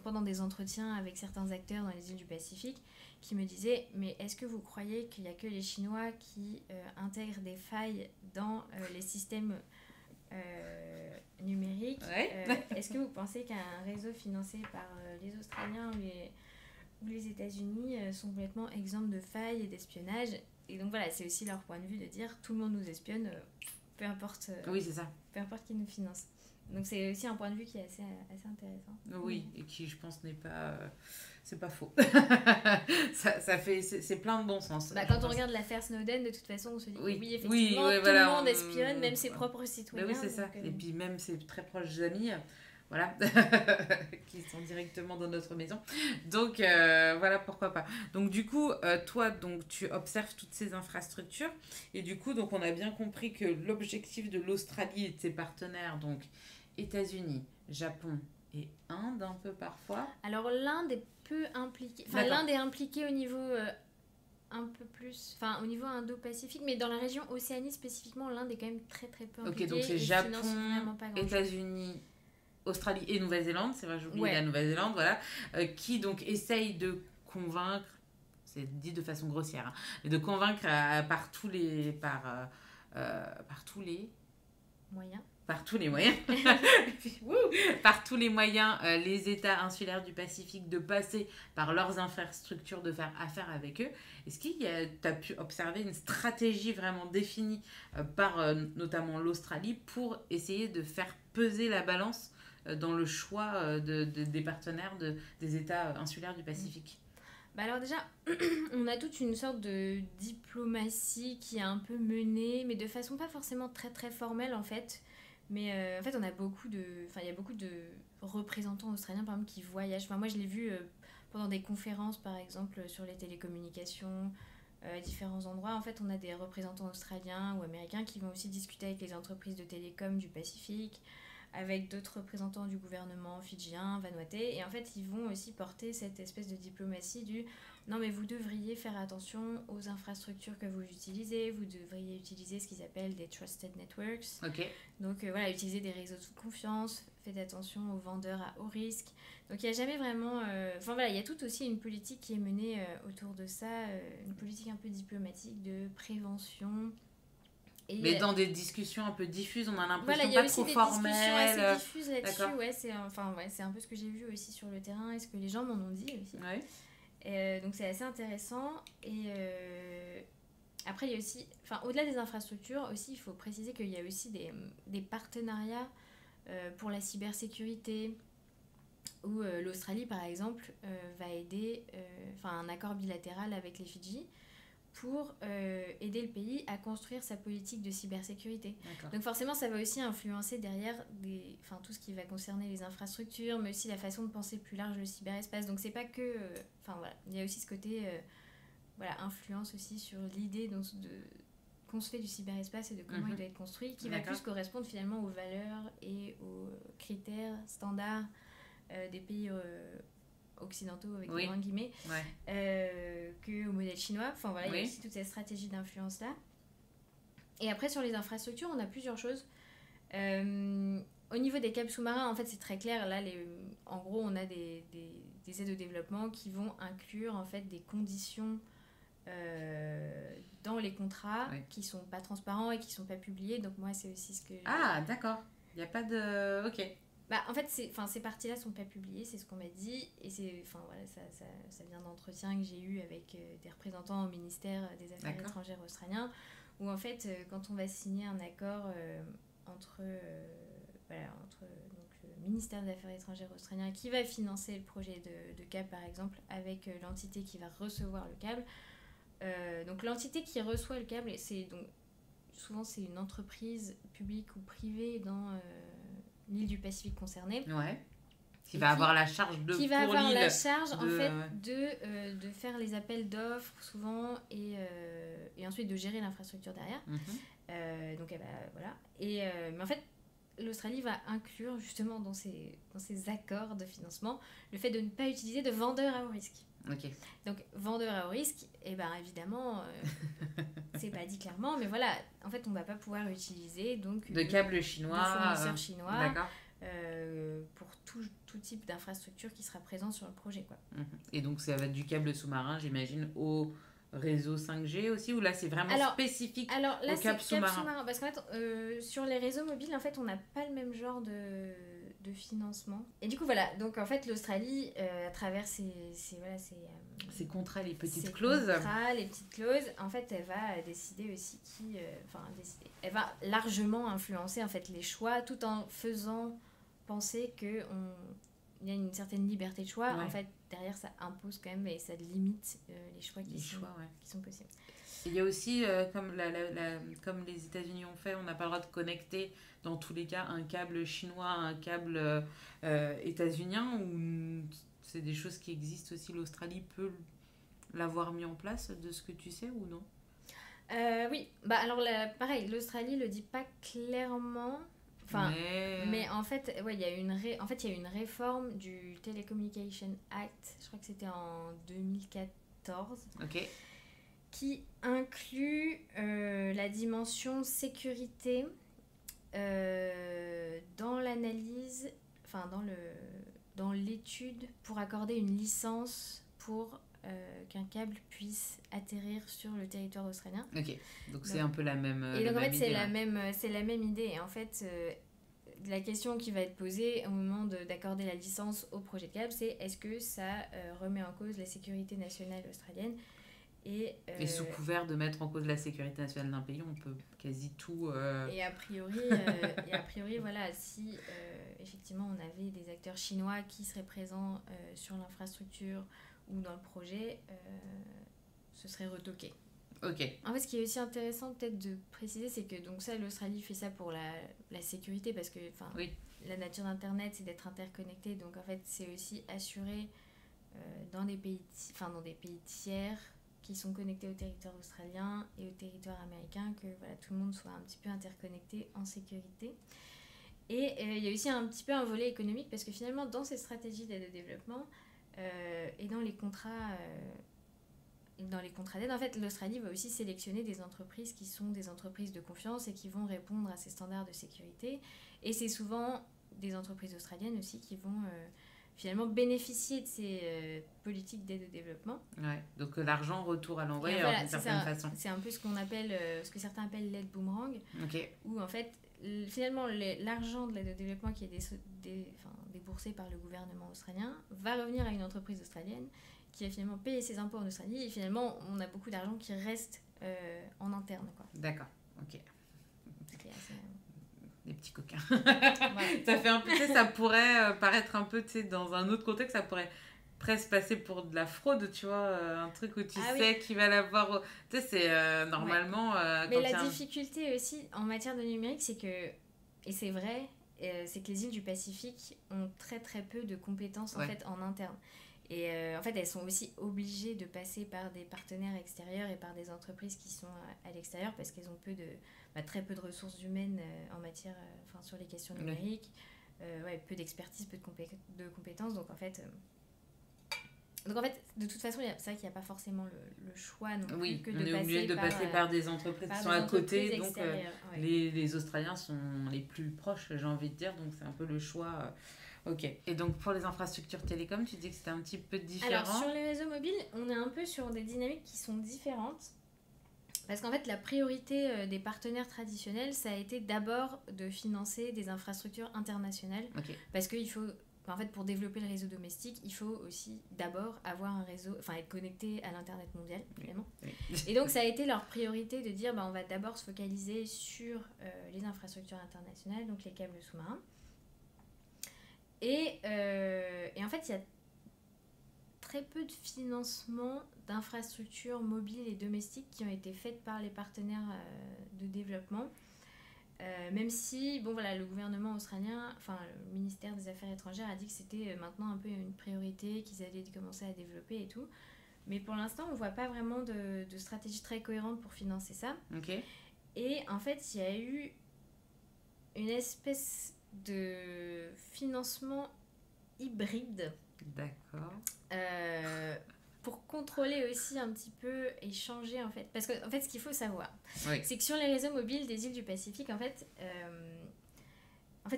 pendant des entretiens avec certains acteurs dans les îles du Pacifique qui me disaient mais est-ce que vous croyez qu'il n'y a que les Chinois qui intègrent des failles dans les systèmes numériques Est-ce que vous pensez qu'un réseau financé par les Australiens ou les États-Unis sont complètement exempts de failles et d'espionnage? Et donc voilà, c'est aussi leur point de vue de dire tout le monde nous espionne, peu importe, oui, c'est ça. Peu importe qui nous finance. Donc c'est aussi un point de vue qui est assez intéressant. Oui, et qui je pense n'est pas... c'est pas faux. ça fait... c'est plein de bon sens. Quand on regarde l'affaire Snowden, de toute façon, on se dit effectivement, tout le monde espionne, même ses propres citoyens. Oui, c'est ça. Et puis même ses très proches amis... Voilà, qui sont directement dans notre maison. Donc, voilà, pourquoi pas. Donc, du coup, toi, tu observes toutes ces infrastructures. Et du coup, donc, on a bien compris que l'objectif de l'Australie et de ses partenaires, donc États-Unis, Japon, Et Inde un peu parfois. Alors l'Inde est peu impliquée. Enfin, D'accord. l'Inde est impliquée au niveau un peu plus. Enfin, au niveau Indo-Pacifique, mais dans la région Océanie spécifiquement, l'Inde est quand même très très peu impliquée. Ok, donc c'est et Japon, finance vraiment pas grand-chose. États-Unis, Australie et Nouvelle-Zélande, c'est vrai, j'ai oublié Ouais. la Nouvelle-Zélande, voilà, qui donc essayent de convaincre, c'est dit de façon grossière, hein, mais de convaincre par tous les, par tous les, Moyen. par tous les moyens, par tous les moyens, les États insulaires du Pacifique de passer par leurs infrastructures, de faire affaire avec eux. Est-ce qu'il y a, tu as pu observer une stratégie vraiment définie par notamment l'Australie pour essayer de faire peser la balance dans le choix des partenaires des États insulaires du Pacifique? Bah alors déjà, on a toute une sorte de diplomatie qui est un peu menée, mais de façon pas forcément très très formelle en fait. Mais en fait, on a beaucoup de, enfin, il y a beaucoup de représentants australiens par exemple qui voyagent. Enfin, moi, je l'ai vu pendant des conférences, par exemple, sur les télécommunications, à différents endroits. En fait, on a des représentants australiens ou américains qui vont aussi discuter avec les entreprises de télécom du Pacifique, avec d'autres représentants du gouvernement fidjien, vanuatais. Et en fait, ils vont aussi porter cette espèce de diplomatie du non, mais vous devriez faire attention aux infrastructures que vous utilisez, vous devriez utiliser ce qu'ils appellent des trusted networks. Ok. Donc voilà, utiliser des réseaux de confiance, faites attention aux vendeurs à haut risque. Donc il n'y a jamais vraiment... Enfin voilà, il y a tout aussi une politique qui est menée autour de ça, une politique un peu diplomatique de prévention. Et Mais dans des discussions un peu diffuses, on a l'impression voilà, il y pas a aussi trop des formelles. discussions assez diffuses là-dessus. D'accord. Ouais, c'est un peu ce que j'ai vu aussi sur le terrain et ce que les gens m'en ont dit aussi. Ouais. Donc c'est assez intéressant. Et après, il y a aussi, enfin, au-delà des infrastructures, aussi, il faut préciser qu'il y a aussi des partenariats pour la cybersécurité, où l'Australie, par exemple, va aider, enfin, un accord bilatéral avec les Fidji pour aider le pays à construire sa politique de cybersécurité. D'accord. Donc forcément, ça va aussi influencer derrière tout ce qui va concerner les infrastructures, mais aussi la façon de penser plus large le cyberespace. Donc c'est pas que... Enfin voilà, il y a aussi ce côté influence aussi sur l'idée qu'on se fait du cyberespace et de comment il doit être construit, qui va plus correspondre finalement aux valeurs et aux critères standards des pays occidentaux, avec des grands guillemets, qu'au modèle chinois. Enfin voilà, il y a aussi toute cette stratégie d'influence-là. Et après, sur les infrastructures, on a plusieurs choses. Au niveau des câbles sous-marins, en fait, c'est très clair. Là, en gros, on a des aides au développement qui vont inclure en fait des conditions dans les contrats qui sont pas transparents et qui sont pas publiés. Donc moi, c'est aussi ce que... Ah, d'accord. Il n'y a pas de... Ok. Bah, en fait, ces parties-là sont pas publiées, c'est ce qu'on m'a dit. Et voilà, ça vient d'entretiens que j'ai eu avec des représentants au ministère des Affaires étrangères australien, où en fait, quand on va signer un accord entre donc, le ministère des Affaires étrangères australien qui va financer le projet de câble, par exemple, avec l'entité qui va recevoir le câble. Donc l'entité qui reçoit le câble, souvent c'est une entreprise publique ou privée dans l'île du Pacifique concernée. Ouais. Qui va avoir la charge de faire les appels d'offres souvent et ensuite de gérer l'infrastructure derrière. Donc voilà. Mais en fait, l'Australie va inclure justement dans ses accords de financement le fait de ne pas utiliser de vendeurs à haut risque. Okay. Donc vendeurs à haut risque, et évidemment, c'est pas dit clairement, mais voilà, en fait, on va pas pouvoir utiliser donc de câbles chinois, de fournisseurs chinois, d'accord. Pour tout type d'infrastructure qui sera présent sur le projet, quoi. Et donc ça va du câble sous-marin, j'imagine, au réseau 5G aussi, ou là c'est vraiment spécifique au câble sous-marin? Parce qu'en fait, sur les réseaux mobiles, en fait, on n'a pas le même genre de financement. Et du coup, voilà, donc en fait, l'Australie, à travers ses contrats, les petites clauses, en fait, elle va décider aussi elle va largement influencer en fait les choix, tout en faisant penser qu'il y a une certaine liberté de choix. En fait, derrière, ça impose quand même et ça limite les choix qui sont possibles. Il y a aussi, comme les États-Unis ont fait, on n'a pas le droit de connecter, dans tous les cas, un câble chinois à un câble états-unien, ou c'est des choses qui existent aussi, l'Australie peut l'avoir mis en place, de ce que tu sais, ou non? Oui, alors pareil, l'Australie le dit pas clairement, Mais en fait, ouais, il y a une réforme du Telecommunication Act, je crois que c'était en 2014, qui inclut la dimension sécurité dans l'analyse, enfin dans l'étude pour accorder une licence pour qu'un câble puisse atterrir sur le territoire australien. Ok, donc c'est un peu la même idée. Et donc en fait, idée, c'est la même idée. Et en fait, la question qui va être posée au moment d'accorder la licence au projet de câble, c'est est-ce que ça remet en cause la sécurité nationale australienne ? Et sous couvert de mettre en cause la sécurité nationale d'un pays, on peut quasi tout... Et a priori, voilà, si effectivement on avait des acteurs chinois qui seraient présents sur l'infrastructure ou dans le projet, ce serait retoqué. Ok. En fait, ce qui est aussi intéressant peut-être de préciser, c'est que donc ça, l'Australie fait ça pour la sécurité, parce que la nature d'Internet, c'est d'être interconnecté. Donc en fait, c'est aussi assuré dans des pays tiers qui sont connectés au territoire australien et au territoire américain, que voilà, tout le monde soit un petit peu interconnecté en sécurité. Et il y a aussi un petit peu un volet économique, parce que finalement, dans ces stratégies d'aide au développement et dans les contrats d'aide, en fait, l'Australie va aussi sélectionner des entreprises qui sont des entreprises de confiance et qui vont répondre à ces standards de sécurité. Et c'est souvent des entreprises australiennes aussi qui vont finalement bénéficier de ces politiques d'aide au développement. Ouais, donc l'argent retourne à l'envoyeur, voilà, d'une certaine façon. C'est un peu ce que certains appellent l'aide boomerang, où en fait, finalement, l'argent de l'aide au développement qui est déboursé par le gouvernement australien va revenir à une entreprise australienne qui va finalement payer ses impôts en Australie, et finalement, on a beaucoup d'argent qui reste en interne, quoi. D'accord, ok. Assez... Les petits coquins. Ouais. Ça fait un peu, ça pourrait paraître un peu, dans un autre contexte, ça pourrait presque passer pour de la fraude, tu vois, un truc où tu sais qui va l'avoir. Tu sais, c'est normalement. Mais la difficulté aussi en matière de numérique, c'est que, et c'est vrai, c'est que les îles du Pacifique ont très très peu de compétences en fait en interne. Et en fait, elles sont aussi obligées de passer par des partenaires extérieurs et par des entreprises qui sont à l'extérieur, parce qu'elles ont très peu de ressources humaines en matière, sur les questions numériques, peu d'expertise, peu de compétences. Donc en fait, de toute façon, c'est vrai qu'il n'y a pas forcément le choix non plus que on est obligé de passer par des entreprises qui sont à côté. Donc les Australiens sont les plus proches, j'ai envie de dire. Donc c'est un peu le choix... Ok. Et donc pour les infrastructures télécom, tu dis que c'était un petit peu différent. Alors sur les réseaux mobiles, on est un peu sur des dynamiques qui sont différentes. Parce qu'en fait, la priorité des partenaires traditionnels, ça a été d'abord de financer des infrastructures internationales. Parce qu'il faut... En fait, pour développer le réseau domestique, il faut aussi d'abord avoir un réseau, être connecté à l'Internet mondial, évidemment. Et donc, ça a été leur priorité de dire, on va d'abord se focaliser sur les infrastructures internationales, donc les câbles sous-marins. Et en fait, il y a très peu de financement d'infrastructures mobiles et domestiques qui ont été faites par les partenaires de développement. Même si, le gouvernement australien, le ministère des Affaires étrangères a dit que c'était maintenant un peu une priorité, qu'ils allaient commencer à développer et tout. Mais pour l'instant, on ne voit pas vraiment de stratégie très cohérente pour financer ça. Et en fait, il y a eu une espèce de financement hybride. D'accord. Pour contrôler aussi un petit peu et changer en fait. Parce que en fait, ce qu'il faut savoir, c'est que sur les réseaux mobiles des îles du Pacifique, en fait,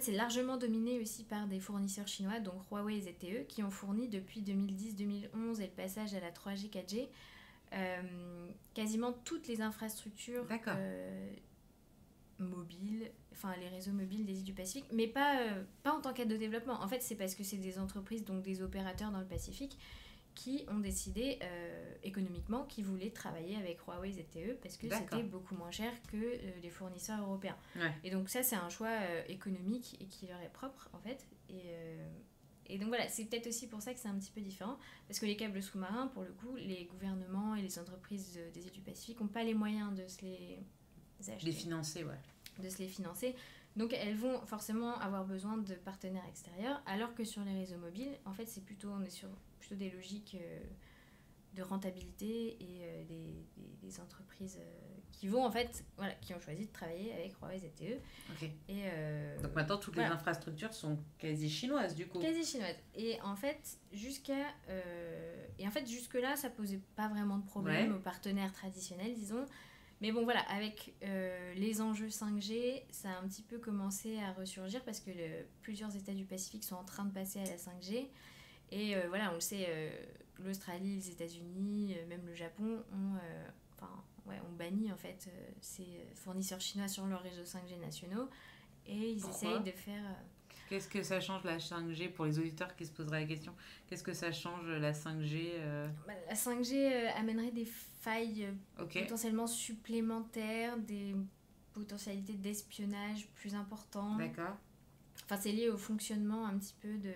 c'est largement dominé aussi par des fournisseurs chinois, donc Huawei et ZTE, qui ont fourni depuis 2010-2011 et le passage à la 3G, 4G, quasiment toutes les infrastructures mobiles, les réseaux mobiles des îles du Pacifique, mais pas en tant qu'aide de développement. En fait, c'est parce que c'est des entreprises, donc des opérateurs dans le Pacifique, qui ont décidé économiquement qu'ils voulaient travailler avec Huawei et ZTE parce que c'était beaucoup moins cher que les fournisseurs européens. Et donc ça, c'est un choix économique et qui leur est propre, en fait. Et donc voilà, c'est peut-être aussi pour ça que c'est un petit peu différent, parce que les câbles sous-marins, pour le coup, les gouvernements et les entreprises des îles du Pacifique n'ont pas les moyens de se les acheter. Les financer, de se les financer. Donc elles vont forcément avoir besoin de partenaires extérieurs, alors que sur les réseaux mobiles, en fait, on est sur plutôt des logiques de rentabilité et des entreprises qui vont en fait, voilà, qui ont choisi de travailler avec Huawei ZTE. Ok. Et, Donc maintenant, toutes les infrastructures sont quasi chinoises, du coup. Quasi chinoises. Et en fait, jusque-là, ça posait pas vraiment de problème aux partenaires traditionnels, disons. Mais bon, voilà, avec les enjeux 5G, ça a un petit peu commencé à ressurgir parce que plusieurs États du Pacifique sont en train de passer à la 5G. Et voilà, on le sait, l'Australie, les États-Unis, même le Japon ont banni en fait ces fournisseurs chinois sur leurs réseaux 5G nationaux. Et ils essayent de faire... Qu'est-ce que ça change la 5G pour les auditeurs qui se poseraient la question? Qu'est-ce que ça change la 5G La 5G amènerait des failles potentiellement supplémentaires, des potentialités d'espionnage plus importantes. D'accord. Enfin, c'est lié au fonctionnement un petit peu de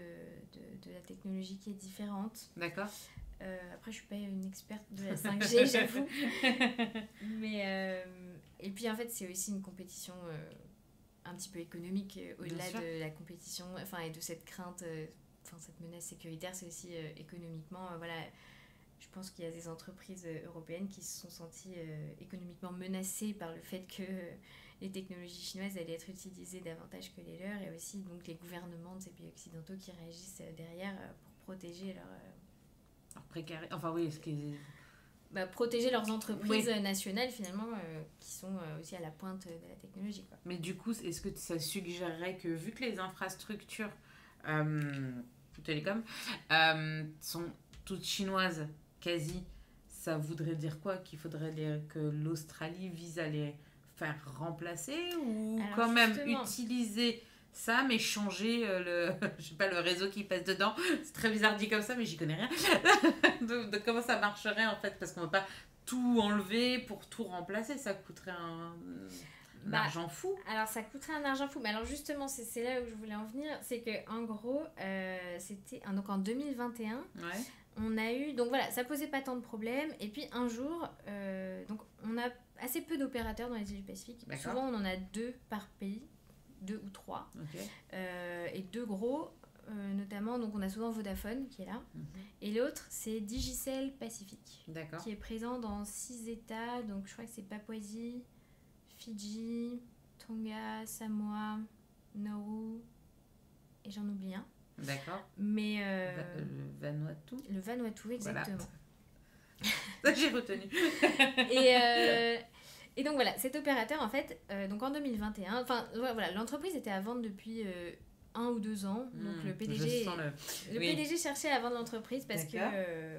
la technologie qui est différente. D'accord. Après, je suis pas une experte de la 5G, j'avoue. Mais et puis en fait, c'est aussi une compétition un petit peu économique au-delà de la compétition, et de cette crainte, cette menace sécuritaire, c'est aussi économiquement, voilà. Je pense qu'il y a des entreprises européennes qui se sont senties économiquement menacées par le fait que les technologies chinoises allaient être utilisées davantage que les leurs, et aussi donc les gouvernements de ces pays occidentaux qui réagissent derrière pour protéger leur précarité. Enfin oui, protéger leurs entreprises nationales finalement qui sont aussi à la pointe de la technologie, quoi. Mais du coup, est-ce que ça suggérerait que vu que les infrastructures télécom sont toutes chinoises quasi, ça voudrait dire quoi? Qu'il faudrait que l'Australie vise à les faire remplacer, ou alors, quand même utiliser ça mais changer le réseau qui passe dedans? C'est très bizarre dit comme ça, mais j'y connais rien. de comment ça marcherait en fait, parce qu'on ne va pas tout enlever pour tout remplacer, ça coûterait un argent fou. Alors ça coûterait un argent fou, mais alors justement c'est là où je voulais en venir, c'est que en gros c'était donc en 2021. On a eu, donc voilà, ça posait pas tant de problèmes, et puis un jour donc on a assez peu d'opérateurs dans les îles du Pacifique. D'accord. Souvent on en a 2 par pays, 2 ou 3, et 2 gros, notamment, donc on a souvent Vodafone qui est là, et l'autre c'est Digicel Pacifique. D'accord. Qui est présent dans 6 États, donc je crois que c'est Papouasie, Fidji, Tonga, Samoa, Nauru, et j'en oublie un. D'accord. Mais le Vanuatu. Le Vanuatu, exactement. Ça, j'ai retenu. Et donc voilà, cet opérateur en fait, donc en 2021, voilà, l'entreprise était à vendre depuis 1 ou 2 ans. Donc le PDG, PDG cherchait à vendre l'entreprise parce que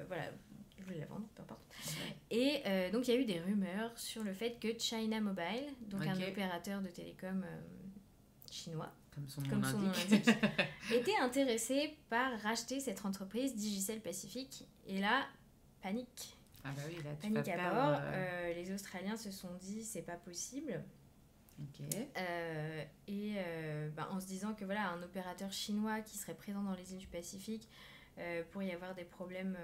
voilà, il voulait la vendre, peu importe. Et donc il y a eu des rumeurs sur le fait que China Mobile, donc un opérateur de télécom chinois, comme son nom l'indique, était intéressé par racheter cette entreprise Digicel Pacifique. Et là, panique. Ah bah oui, là, tu panique à bord. Les Australiens se sont dit c'est pas possible. En se disant que voilà, un opérateur chinois qui serait présent dans les îles du Pacifique, pourrait y avoir des problèmes,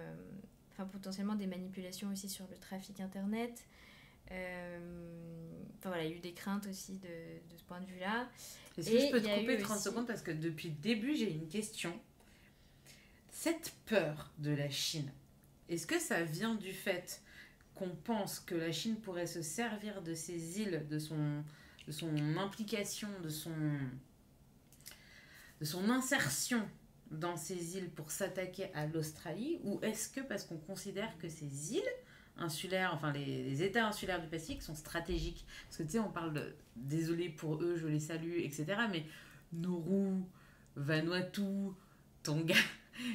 potentiellement des manipulations aussi sur le trafic internet. Voilà, il y a eu des craintes aussi de ce point de vue-là. Est-ce que je peux te couper 30 secondes, parce que depuis le début j'ai une question. Cette peur de la Chine, est-ce que ça vient du fait qu'on pense que la Chine pourrait se servir de ces îles, de son implication, de son insertion dans ces îles pour s'attaquer à l'Australie, ou est-ce que parce qu'on considère que ces îles insulaires, les États insulaires du Pacifique sont stratégiques? Parce que tu sais, on parle désolé pour eux, je les salue, etc. Mais Nauru, Vanuatu, Tonga,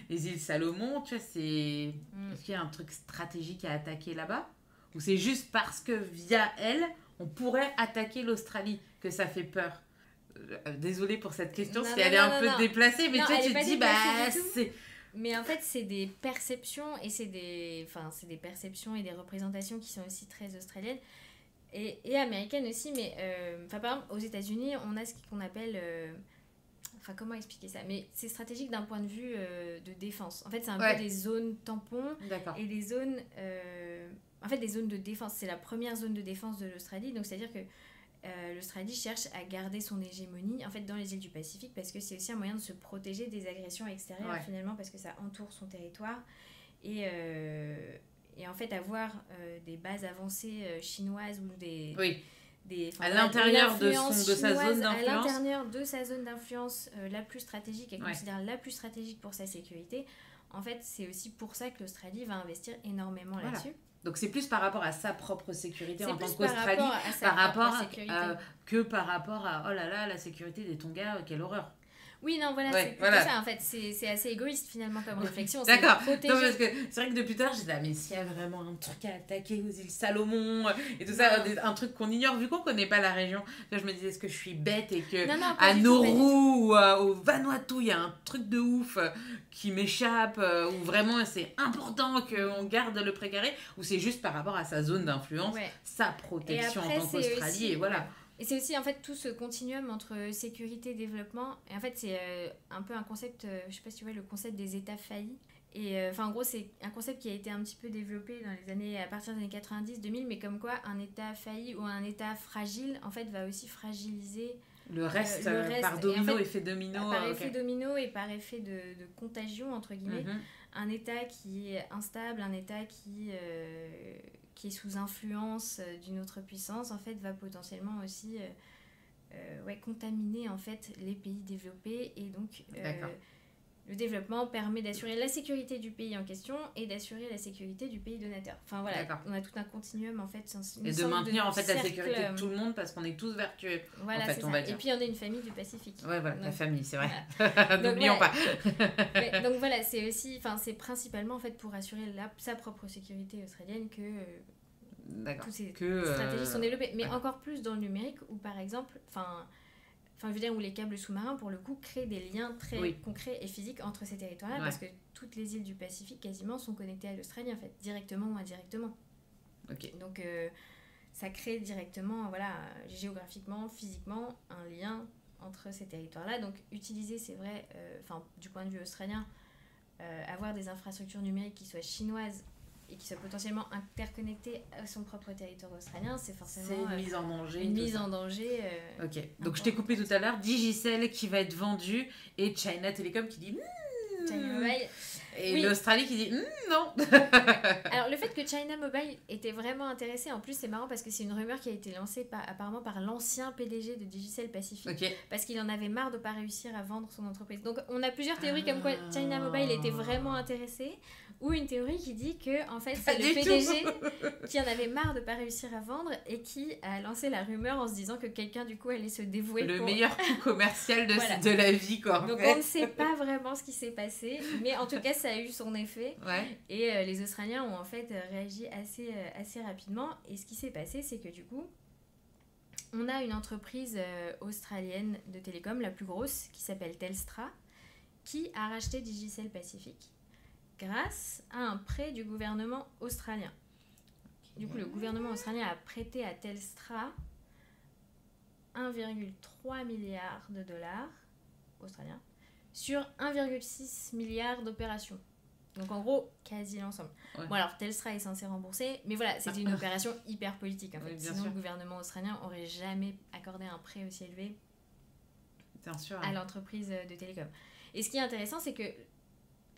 les îles Salomon, tu vois, est-ce qu'il y a un truc stratégique à attaquer là-bas? Ou c'est juste parce que via elles, on pourrait attaquer l'Australie que ça fait peur? Désolée pour cette question, parce qu'elle est un peu déplacée, mais tu te dis, c'est... Mais en fait, c'est des perceptions, et c'est des perceptions et des représentations qui sont aussi très australiennes et américaines aussi. Mais par exemple, aux États-Unis, on a ce qu'on appelle... comment expliquer ça? Mais c'est stratégique d'un point de vue de défense. En fait, c'est un peu des zones tampons. D'accord. Et des zones... des zones de défense. C'est la première zone de défense de l'Australie. Donc, c'est-à-dire que l'Australie cherche à garder son hégémonie dans les îles du Pacifique, parce que c'est aussi un moyen de se protéger des agressions extérieures finalement, parce que ça entoure son territoire. Et Et en fait, avoir des bases avancées chinoises ou des... Oui. À l'intérieur de sa zone d'influence. À l'intérieur de sa zone d'influence la plus stratégique, et considère la plus stratégique pour sa sécurité. En fait, c'est aussi pour ça que l'Australie va investir énormément là-dessus. Donc c'est plus par rapport à sa propre sécurité en tant qu'Australie, que par rapport à oh là là, la sécurité des Tonga, quelle horreur. Oui, non, voilà, c'est plutôt ça. En fait, c'est assez égoïste finalement comme réflexion. D'accord. Non, parce que c'est vrai que depuis tout à l'heure, je disais, mais s'il y a vraiment un truc à attaquer aux îles Salomon et tout ça, un truc qu'on ignore vu qu'on connaît pas la région. Là, je me disais, est-ce que je suis bête et que à Nauru ou au Vanuatu, il y a un truc de ouf qui m'échappe, ou vraiment c'est important qu'on garde le précaré, ou c'est juste par rapport à sa zone d'influence, sa protection en tant qu'Australie, et voilà. Et c'est aussi en fait tout ce continuum entre sécurité et développement. Et en fait, c'est un peu un concept, je sais pas si tu vois, le concept des États faillis. Et en gros, c'est un concept qui a été un petit peu développé dans les années, à partir des années 90-2000, mais comme quoi un État failli ou un État fragile, en fait, va aussi fragiliser le reste par domino, effet domino. Par effet domino et par effet de contagion, entre guillemets. Un État qui est instable, un État qui est sous influence d'une autre puissance, en fait, va potentiellement aussi contaminer en fait, les pays développés. Et donc, le développement permet d'assurer la sécurité du pays en question et d'assurer la sécurité du pays donateur. Enfin voilà, on a tout un continuum en fait. Et de maintenir en fait la sécurité de tout le monde parce qu'on est tous vertueux. Voilà, en fait, on va dire. Et puis on est une famille du Pacifique. Ouais, voilà, donc, la famille, c'est vrai. Voilà. N'oublions pas. Donc voilà, c'est aussi, c'est principalement en fait pour assurer sa propre sécurité australienne que toutes ces stratégies sont développées. Mais encore plus dans le numérique où par exemple, je veux dire, où les câbles sous-marins, pour le coup, créent des liens très concrets et physiques entre ces territoires-là, parce que toutes les îles du Pacifique, quasiment, sont connectées à l'Australie, en fait, directement ou indirectement. Donc, ça crée directement, géographiquement, physiquement, un lien entre ces territoires-là. Donc, utiliser, c'est vrai, du point de vue australien, avoir des infrastructures numériques qui soient chinoises et qui soit potentiellement interconnecté à son propre territoire australien, c'est forcément une mise en danger. Ok, donc je t'ai coupé tout à l'heure, Digicel qui va être vendu et China Telecom qui dit China Mobile. Et l'Australie qui dit non. Alors le fait que China Mobile était vraiment intéressé, en plus c'est marrant parce que c'est une rumeur qui a été lancée apparemment par l'ancien PDG de Digicel Pacifique, parce qu'il en avait marre de ne pas réussir à vendre son entreprise. Donc on a plusieurs théories comme quoi China Mobile était vraiment intéressé, ou une théorie qui dit que en fait c'est le PDG qui en avait marre de ne pas réussir à vendre et qui a lancé la rumeur en se disant que quelqu'un du coup allait se dévouer le meilleur coup commercial de la vie quoi. Donc on ne sait pas vraiment ce qui s'est passé, mais en tout cas ça a eu son effet. Et les Australiens ont en fait réagi assez rapidement. Et ce qui s'est passé, c'est que du coup, on a une entreprise australienne de télécom, la plus grosse, qui s'appelle Telstra, qui a racheté Digicel Pacifique grâce à un prêt du gouvernement australien. Du coup, le gouvernement australien a prêté à Telstra 1,3 milliard de dollars australiens sur 1,6 milliard d'opérations. Donc en gros, quasi l'ensemble. Bon alors, Telstra est censé rembourser, mais voilà, c'était une opération hyper politique en fait. Sinon, le gouvernement australien n'aurait jamais accordé un prêt aussi élevé à l'entreprise de télécom. Et ce qui est intéressant, c'est que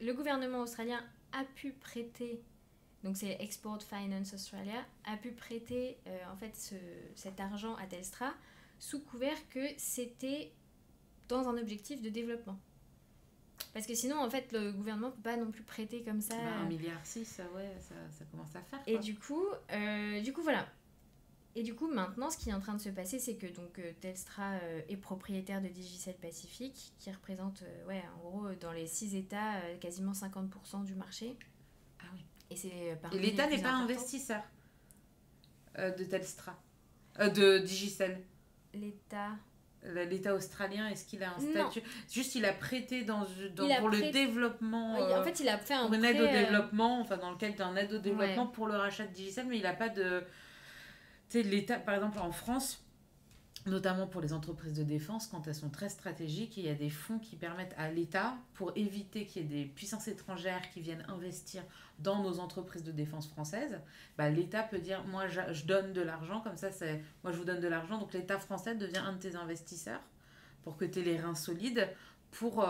le gouvernement australien a pu prêter, donc c'est Export Finance Australia, a pu prêter en fait cet argent à Telstra sous couvert que c'était dans un objectif de développement. Parce que sinon, en fait, le gouvernement ne peut pas non plus prêter comme ça. 1,6 milliard, ça commence à faire. Quoi. Et du coup, voilà. Et du coup, maintenant, ce qui est en train de se passer, c'est que donc, Telstra est propriétaire de Digicel Pacifique, qui représente, en gros, dans les 6 États, quasiment 50% du marché. Ah oui. Et l'État n'est pas investisseur de Telstra, de Digicel. L'État australien, est-ce qu'il a un statut? Juste, il a prêté pour le développement. En fait, il a fait un pour une aide au développement, dans le cadre d'un aide au développement pour le rachat de Digicel, mais il n'a pas de. Tu sais, l'État, par exemple, en France, notamment pour les entreprises de défense, quand elles sont très stratégiques, il y a des fonds qui permettent à l'État, pour éviter qu'il y ait des puissances étrangères qui viennent investir dans nos entreprises de défense françaises, l'État peut dire, moi je donne de l'argent, comme ça, moi je vous donne de l'argent, donc l'État français devient un de tes investisseurs, pour que tu aies les reins solides, pour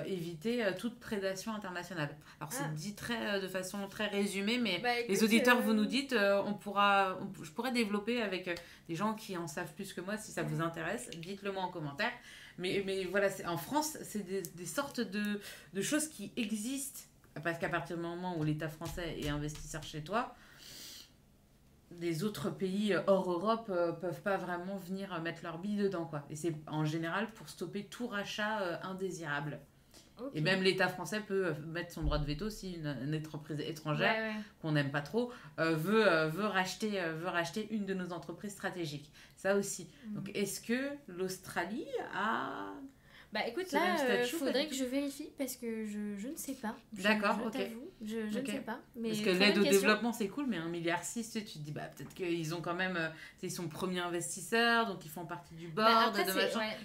éviter toute prédation internationale. Alors c'est dit de façon très résumée, mais écoute, les auditeurs, vous nous dites, je pourrais développer avec des gens qui en savent plus que moi, si ça vous intéresse, dites-le moi en commentaire. Mais voilà, en France, c'est des sortes de choses qui existent, parce qu'à partir du moment où l'État français est investisseur chez toi, les autres pays hors Europe peuvent pas vraiment venir mettre leur bille dedans, quoi. Et c'est en général pour stopper tout rachat indésirable. Okay. Et même l'État français peut mettre son droit de veto si une entreprise étrangère qu'on n'aime pas trop veut racheter une de nos entreprises stratégiques. Ça aussi. Donc est-ce que l'Australie a... Bah écoute, là, il faudrait que je vérifie parce que je ne sais pas. D'accord, je t'avoue, je ne sais pas. Mais parce que l'aide au développement, c'est cool, mais 1,6 milliard, tu te dis, peut-être qu'ils ont quand même... ils sont premiers investisseurs, donc ils font partie du board,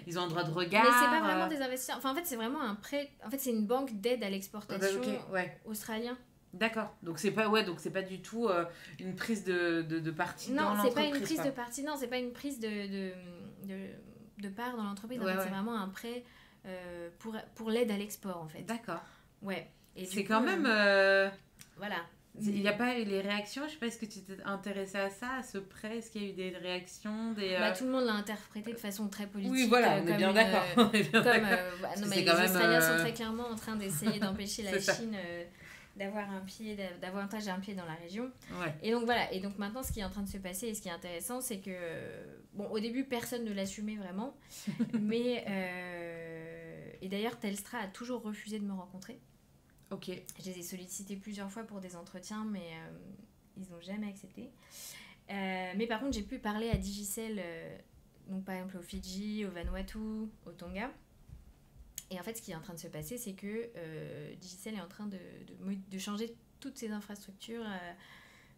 ils ont un droit de regard. Mais c'est pas vraiment des investisseurs. Enfin, en fait, c'est vraiment un prêt... En fait, c'est une banque d'aide à l'exportation australien. D'accord, donc c'est pas du tout une prise de parti dans l'entreprise. Non, c'est pas une prise de parti, non, c'est pas une prise de part dans l'entreprise. En fait, c'est vraiment un prêt pour l'aide à l'export, en fait. D'accord. Ouais. Et c'est quand même... Voilà. Il n'y a pas eu les réactions, je sais pas, est-ce que tu t'es intéressée à ça, à ce prêt? Est-ce qu'il y a eu des réactions tout le monde l'a interprété de façon très politique. Oui, voilà, on est bien d'accord. Les Australiens sont très clairement en train d'essayer d'empêcher la Chine... davantage un pied dans la région. Et donc voilà, et donc maintenant ce qui est en train de se passer et ce qui est intéressant, c'est que au début personne ne l'assumait vraiment, mais et d'ailleurs Telstra a toujours refusé de me rencontrer. Ok. Je les ai sollicités plusieurs fois pour des entretiens, mais ils n'ont jamais accepté. Mais par contre j'ai pu parler à Digicel, donc par exemple au Fidji, au Vanuatu, au Tonga. Et en fait, ce qui est en train de se passer, c'est que Digicel est en train de changer toutes ses infrastructures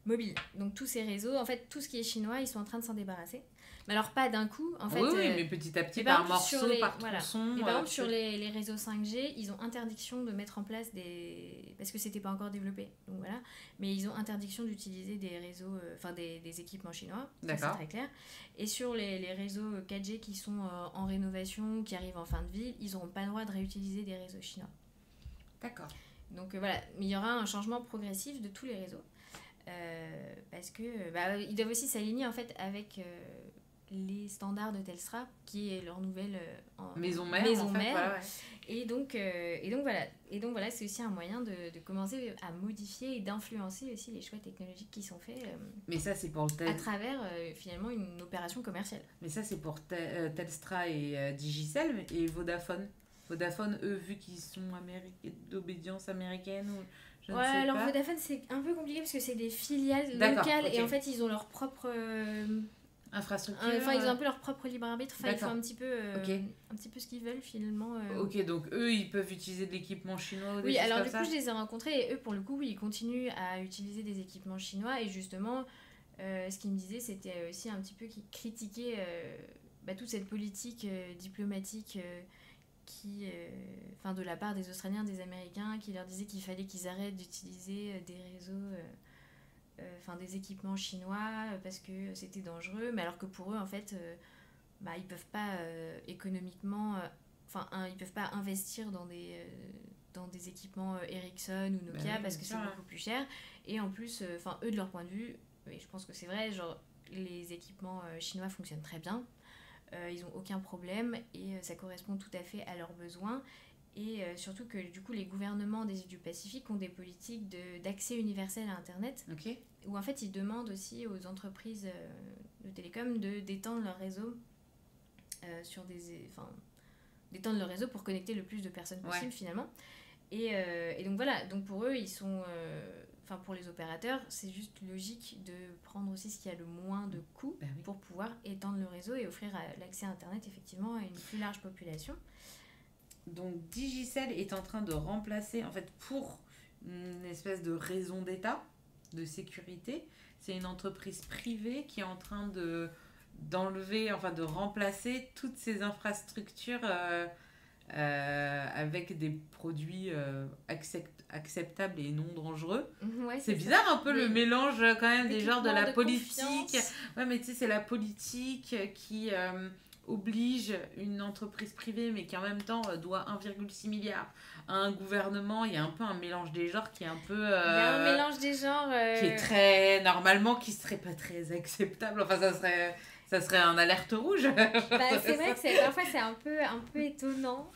mobiles. Donc, tous ces réseaux, en fait, tout ce qui est chinois, ils sont en train de s'en débarrasser. Mais alors, pas d'un coup. En fait, oui, mais petit à petit, par morceaux, par tronçons. Et par exemple, sur les réseaux 5G, ils ont interdiction de mettre en place des... Parce que c'était pas encore développé, donc voilà. Mais ils ont interdiction d'utiliser des réseaux... des équipements chinois. D'accord. C'est très clair. Et sur les réseaux 4G qui sont en rénovation, qui arrivent en fin de vie, ils n'auront pas le droit de réutiliser des réseaux chinois. D'accord. Donc voilà, mais il y aura un changement progressif de tous les réseaux. Parce que ils doivent aussi s'aligner en fait avec les standards de Telstra, qui est leur nouvelle maison mère. Voilà. Et donc voilà, c'est aussi un moyen de commencer à modifier et d'influencer aussi les choix technologiques qui sont faits. Mais ça, c'est pour à travers finalement une opération commerciale. Mais ça, c'est pour Telstra et Digicel et Vodafone. Vodafone, eux, vu qu'ils sont d'obédience américaine ou... alors Vodafone, c'est un peu compliqué parce que c'est des filiales locales et en fait, ils ont leur propre... infrastructure. Ils ont un peu leur propre libre arbitre. Ils font un petit peu ce qu'ils veulent finalement. Ok, donc eux, ils peuvent utiliser de l'équipement chinois ou des choses alors comme ça. Je les ai rencontrés et eux, pour le coup, oui, ils continuent à utiliser des équipements chinois. Et justement, ce qu'ils me disaient, c'était aussi un petit peu qu'ils critiquaient toute cette politique diplomatique de la part des Australiens, des Américains, qui leur disaient qu'il fallait qu'ils arrêtent d'utiliser des réseaux... des équipements chinois parce que c'était dangereux, mais alors que pour eux en fait ils peuvent pas économiquement ils peuvent pas investir dans des équipements Ericsson ou Nokia parce que c'est beaucoup plus cher et en plus eux de leur point de vue, et je pense que c'est vrai, genre les équipements chinois fonctionnent très bien, ils ont aucun problème et ça correspond tout à fait à leurs besoins. Et surtout que du coup les gouvernements des îles du Pacifique ont des politiques d'accès universel à Internet, où en fait ils demandent aussi aux entreprises de télécom d'étendre leur réseau d'étendre leur réseau pour connecter le plus de personnes possible finalement. Et donc voilà, donc pour eux ils sont pour les opérateurs, c'est juste logique de prendre aussi ce qui a le moins de coûts pour pouvoir étendre le réseau et offrir l'accès à Internet effectivement à une plus large population. Donc Digicel est en train de remplacer, en fait, pour une espèce de raison d'État, de sécurité, c'est une entreprise privée qui est en train de remplacer toutes ces infrastructures avec des produits acceptables et non dangereux. C'est bizarre un peu le mélange quand même des genres de la politique. Ouais, mais tu sais, c'est la politique qui... oblige une entreprise privée, mais qui en même temps doit 1,6 milliard à un gouvernement. Il y a un peu un mélange des genres qui est un peu... Il y a un mélange des genres... qui est très... Normalement, qui serait pas très acceptable. Enfin, ça serait un alerte rouge. C'est vrai que parfois c'est un peu étonnant.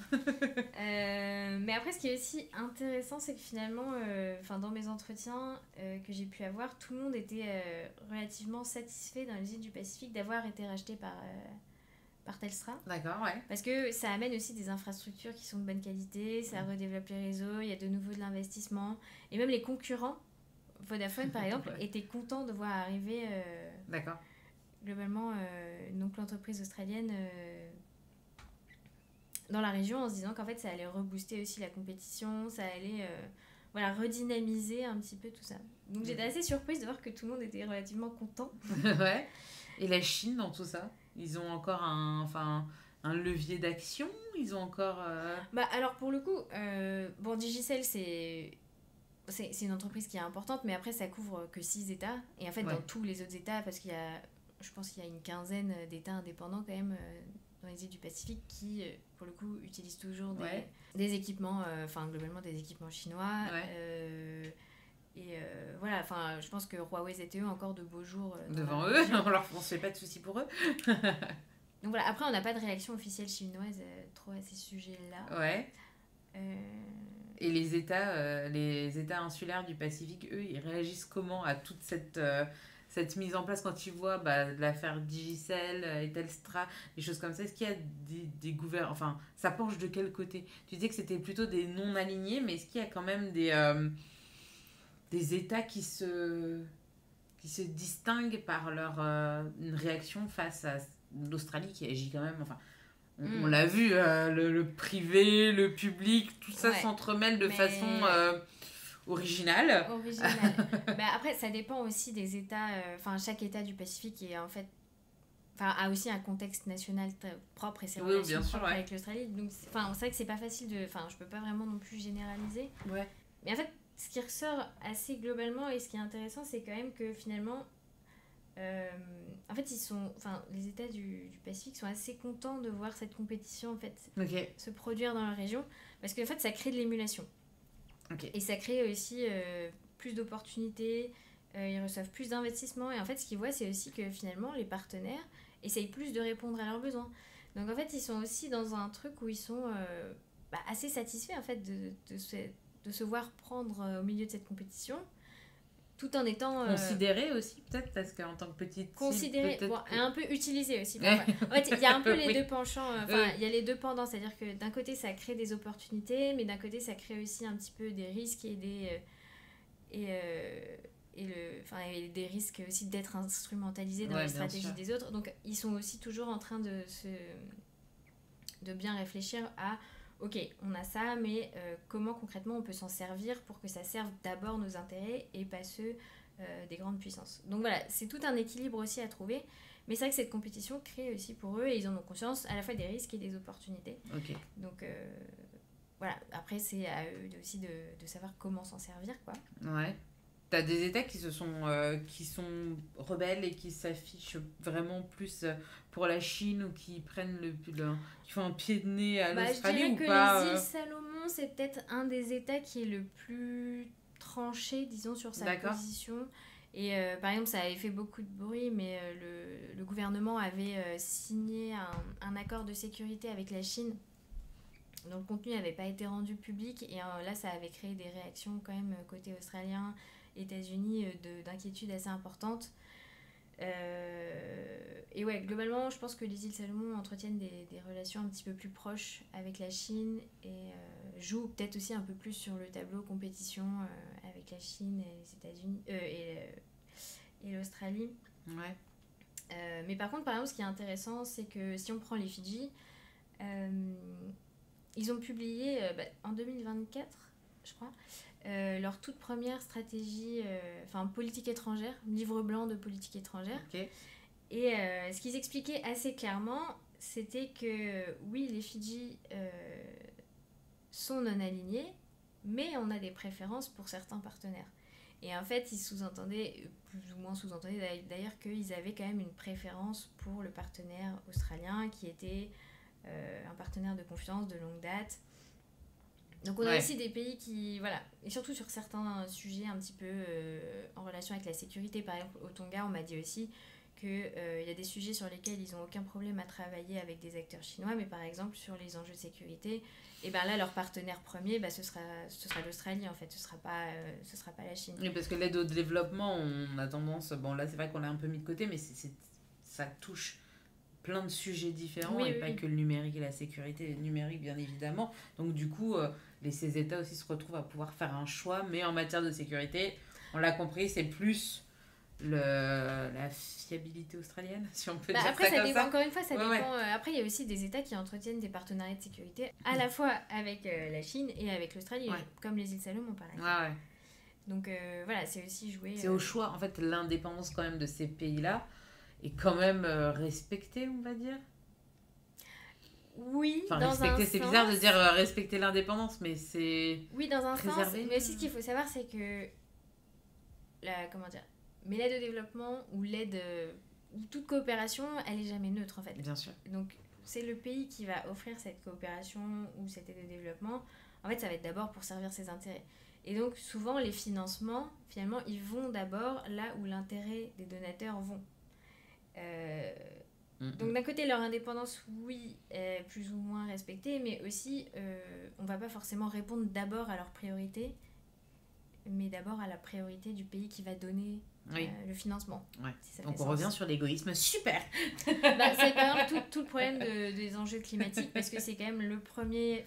Mais après, ce qui est aussi intéressant, c'est que finalement, dans mes entretiens que j'ai pu avoir, tout le monde était relativement satisfait dans les îles du Pacifique d'avoir été racheté par Telstra. D'accord, ouais. Parce que ça amène aussi des infrastructures qui sont de bonne qualité, ça redéveloppe les réseaux, il y a de nouveau de l'investissement. Et même les concurrents, Vodafone par exemple, étaient contents de voir arriver... D'accord. Globalement, donc l'entreprise australienne dans la région, en se disant qu'en fait ça allait rebooster aussi la compétition, ça allait redynamiser un petit peu tout ça. Donc j'étais assez surprise de voir que tout le monde était relativement content. Ouais. Et la Chine dans tout ça, ils ont encore un levier d'action, ils ont encore... Alors pour le coup, Digicel c'est une entreprise qui est importante, mais après ça couvre que 6 États, et en fait dans tous les autres États, parce qu'il y a... Je pense qu'il y a une quinzaine d'États indépendants quand même dans les îles du Pacifique qui, pour le coup, utilisent toujours des équipements, globalement des équipements chinois. Ouais. Je pense que Huawei ZTE a encore de beaux jours devant eux, on ne se fait pas de soucis pour eux. Donc voilà, après on n'a pas de réaction officielle chinoise trop à ces sujets-là. Ouais. Et les États insulaires du Pacifique, eux, ils réagissent comment à toute cette mise en place quand tu vois l'affaire Digicel et Telstra, des choses comme ça? Est-ce qu'il y a des gouvernements... Enfin, ça penche de quel côté? Tu disais que c'était plutôt des non-alignés, mais est-ce qu'il y a quand même des États qui se distinguent par une réaction face à l'Australie qui agit quand même... Enfin, on l'a vu, le privé, le public, tout ça s'entremêle de façon... original. Après, ça dépend aussi des États. Chaque État du Pacifique est en fait, a aussi un contexte national propre et ses relations propres avec l'Australie. Donc, c'est vrai que c'est pas facile de. Je peux pas vraiment non plus généraliser. Ouais. Mais en fait, ce qui ressort assez globalement et ce qui est intéressant, c'est quand même que finalement, en fait, les États du Pacifique sont assez contents de voir cette compétition en fait se produire dans la région, parce qu'en fait, ça crée de l'émulation. Okay. Et ça crée aussi plus d'opportunités, ils reçoivent plus d'investissements, et en fait ce qu'ils voient c'est aussi que finalement les partenaires essayent plus de répondre à leurs besoins. Donc en fait ils sont aussi dans un truc où ils sont assez satisfaits en fait de se voir prendre au milieu de cette compétition, tout en étant... Considérés aussi peut-être, parce qu'en tant que petite... Considérés, un peu utilisés aussi. En fait, il y a un peu les deux penchants, il y a les deux pendants, c'est-à-dire que d'un côté ça crée des opportunités, mais d'un côté ça crée aussi un petit peu des risques et des risques aussi d'être instrumentalisés dans les stratégies des autres. Donc ils sont aussi toujours en train de bien réfléchir à... Ok, on a ça, mais comment concrètement on peut s'en servir pour que ça serve d'abord nos intérêts et pas ceux des grandes puissances. Donc voilà, c'est tout un équilibre aussi à trouver. Mais c'est vrai que cette compétition crée aussi pour eux, et ils en ont conscience, à la fois des risques et des opportunités. Okay. Donc voilà, après c'est à eux aussi de savoir comment s'en servir, quoi. Ouais. T'as des États qui sont rebelles et qui s'affichent vraiment plus pour la Chine, ou qui prennent qui font un pied de nez à l'Australie, ou pas? Je dirais que les îles Salomon, c'est peut-être un des États qui est le plus tranché, disons, sur sa position. Et par exemple, ça avait fait beaucoup de bruit, mais le gouvernement avait signé un accord de sécurité avec la Chine. Donc le contenu n'avait pas été rendu public, et là ça avait créé des réactions quand même côté australien, États-Unis, d'inquiétudes assez importantes. Et ouais, globalement, je pense que les îles Salomon entretiennent des relations un petit peu plus proches avec la Chine, et jouent peut-être aussi un peu plus sur le tableau compétition avec la Chine et les États-Unis et l'Australie. Ouais. Mais par contre, par exemple, ce qui est intéressant, c'est que si on prend les Fidji, ils ont publié en 2024, je crois, leur toute première stratégie, politique étrangère, livre blanc de politique étrangère. Okay. Et ce qu'ils expliquaient assez clairement, c'était que oui, les Fidji sont non alignés, mais on a des préférences pour certains partenaires. Et en fait, ils sous-entendaient, plus ou moins sous-entendaient d'ailleurs, qu'ils avaient quand même une préférence pour le partenaire australien, qui était un partenaire de confiance de longue date. Donc on a aussi des pays qui, voilà, et surtout sur certains sujets un petit peu en relation avec la sécurité. Par exemple, au Tonga, on m'a dit aussi qu'il y a des sujets sur lesquels ils n'ont aucun problème à travailler avec des acteurs chinois, mais par exemple sur les enjeux de sécurité, et ben là leur partenaire premier, ce sera l'Australie en fait, ce sera pas la Chine. Oui, parce que l'aide au développement, on a tendance, bon là c'est vrai qu'on l'a un peu mis de côté, mais ça touche plein de sujets différents et pas que le numérique et la sécurité numérique bien évidemment. Donc du coup, ces États aussi se retrouvent à pouvoir faire un choix, mais en matière de sécurité, on l'a compris, c'est plus la fiabilité australienne, si on peut dire après, ça comme ça. Encore une fois, ça dépend. Après, il y a aussi des États qui entretiennent des partenariats de sécurité à la fois avec la Chine et avec l'Australie, comme les îles Salomon par exemple. Donc voilà, c'est aussi joué... C'est au choix. En fait, l'indépendance quand même de ces pays-là est quand même respectée, on va dire. Oui, enfin, dans respecter, c'est bizarre de dire respecter l'indépendance, mais c'est... Oui, dans un sens. Mais aussi, ce qu'il faut savoir, c'est que... Mais l'aide au développement ou ou toute coopération, elle est jamais neutre en fait. Bien sûr. Donc c'est le pays qui va offrir cette coopération ou cette aide au développement. En fait, ça va être d'abord pour servir ses intérêts. Et donc souvent les financements, finalement, ils vont d'abord là où l'intérêt des donateurs vont. Donc d'un côté, leur indépendance, oui, est plus ou moins respectée, mais aussi on va pas forcément répondre d'abord à leurs priorités, mais d'abord à la priorité du pays qui va donner le financement. Si donc on revient sur l'égoïsme, super. C'est par exemple tout le problème des enjeux climatiques, parce que c'est quand même le premier...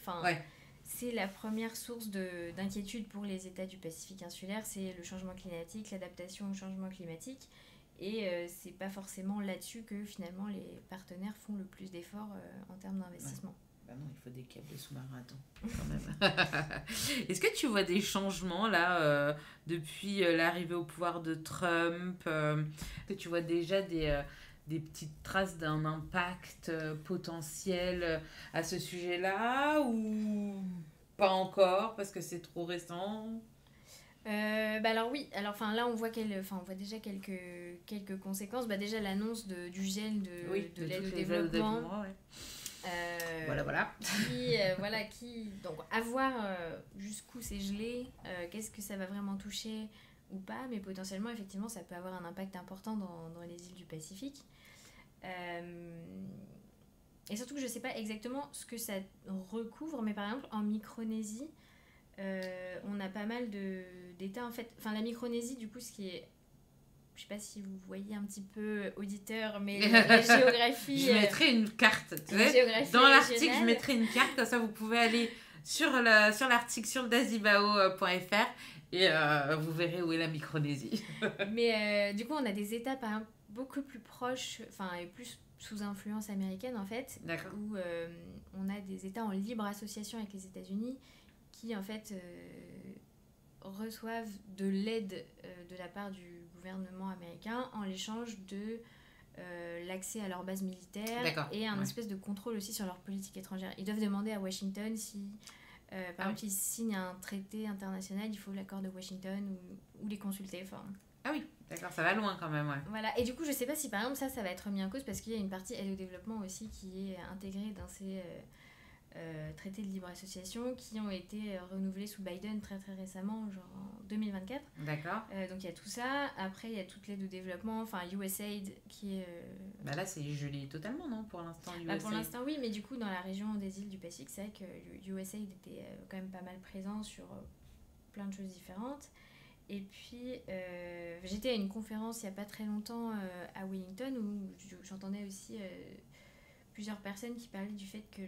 C'est la première source d'inquiétude pour les États du Pacifique insulaire, c'est le changement climatique, l'adaptation au changement climatique. Et c'est pas forcément là-dessus que finalement les partenaires font le plus d'efforts en termes d'investissement. Bah non, il faut des câbles de sous-marins, attends, quand même. Est-ce que tu vois des changements là depuis l'arrivée au pouvoir de Trump que tu vois déjà des petites traces d'un impact potentiel à ce sujet-là ou pas encore parce que c'est trop récent? Alors oui, là on voit déjà quelques conséquences. Déjà l'annonce du gel de l'aide au développement. Voilà. Donc à voir jusqu'où c'est gelé, qu'est-ce que ça va vraiment toucher ou pas, mais potentiellement effectivement ça peut avoir un impact important dans les îles du Pacifique. Et surtout que je sais pas exactement ce que ça recouvre, mais par exemple en Micronésie, on a pas mal d'États en fait. Enfin, la Micronésie, du coup, ce qui est. Je sais pas si vous voyez un petit peu auditeur, mais la géographie. Je mettrai une carte. Tu sais, dans l'article, je mettrai une carte, comme ça vous pouvez aller sur l'article sur dazibao.fr et vous verrez où est la Micronésie. Mais du coup, on a des États par exemple, beaucoup plus proches, et plus sous influence américaine en fait. D'accord. Où on a des États en libre association avec les États-Unis qui en fait reçoivent de l'aide de la part du gouvernement américain en l'échange de l'accès à leur base militaire et un espèce de contrôle aussi sur leur politique étrangère. Ils doivent demander à Washington si par exemple ils signent un traité international, il faut l'accord de Washington ou les consulter. Ah oui, d'accord, ça va loin quand même, Voilà, et du coup je sais pas si par exemple ça va être mis en cause parce qu'il y a une partie aide au développement aussi qui est intégrée dans ces traités de libre association qui ont été renouvelés sous Biden très très récemment, genre en 2024. D'accord. Donc il y a tout ça. Après il y a toute l'aide au développement, USAID qui est... là c'est gelé totalement, non, pour l'instant USAID. Pour l'instant oui, mais du coup dans la région des îles du Pacifique, c'est vrai que USAID était quand même pas mal présent sur plein de choses différentes. Et puis j'étais à une conférence il n'y a pas très longtemps à Wellington où j'entendais aussi... plusieurs personnes qui parlaient du fait que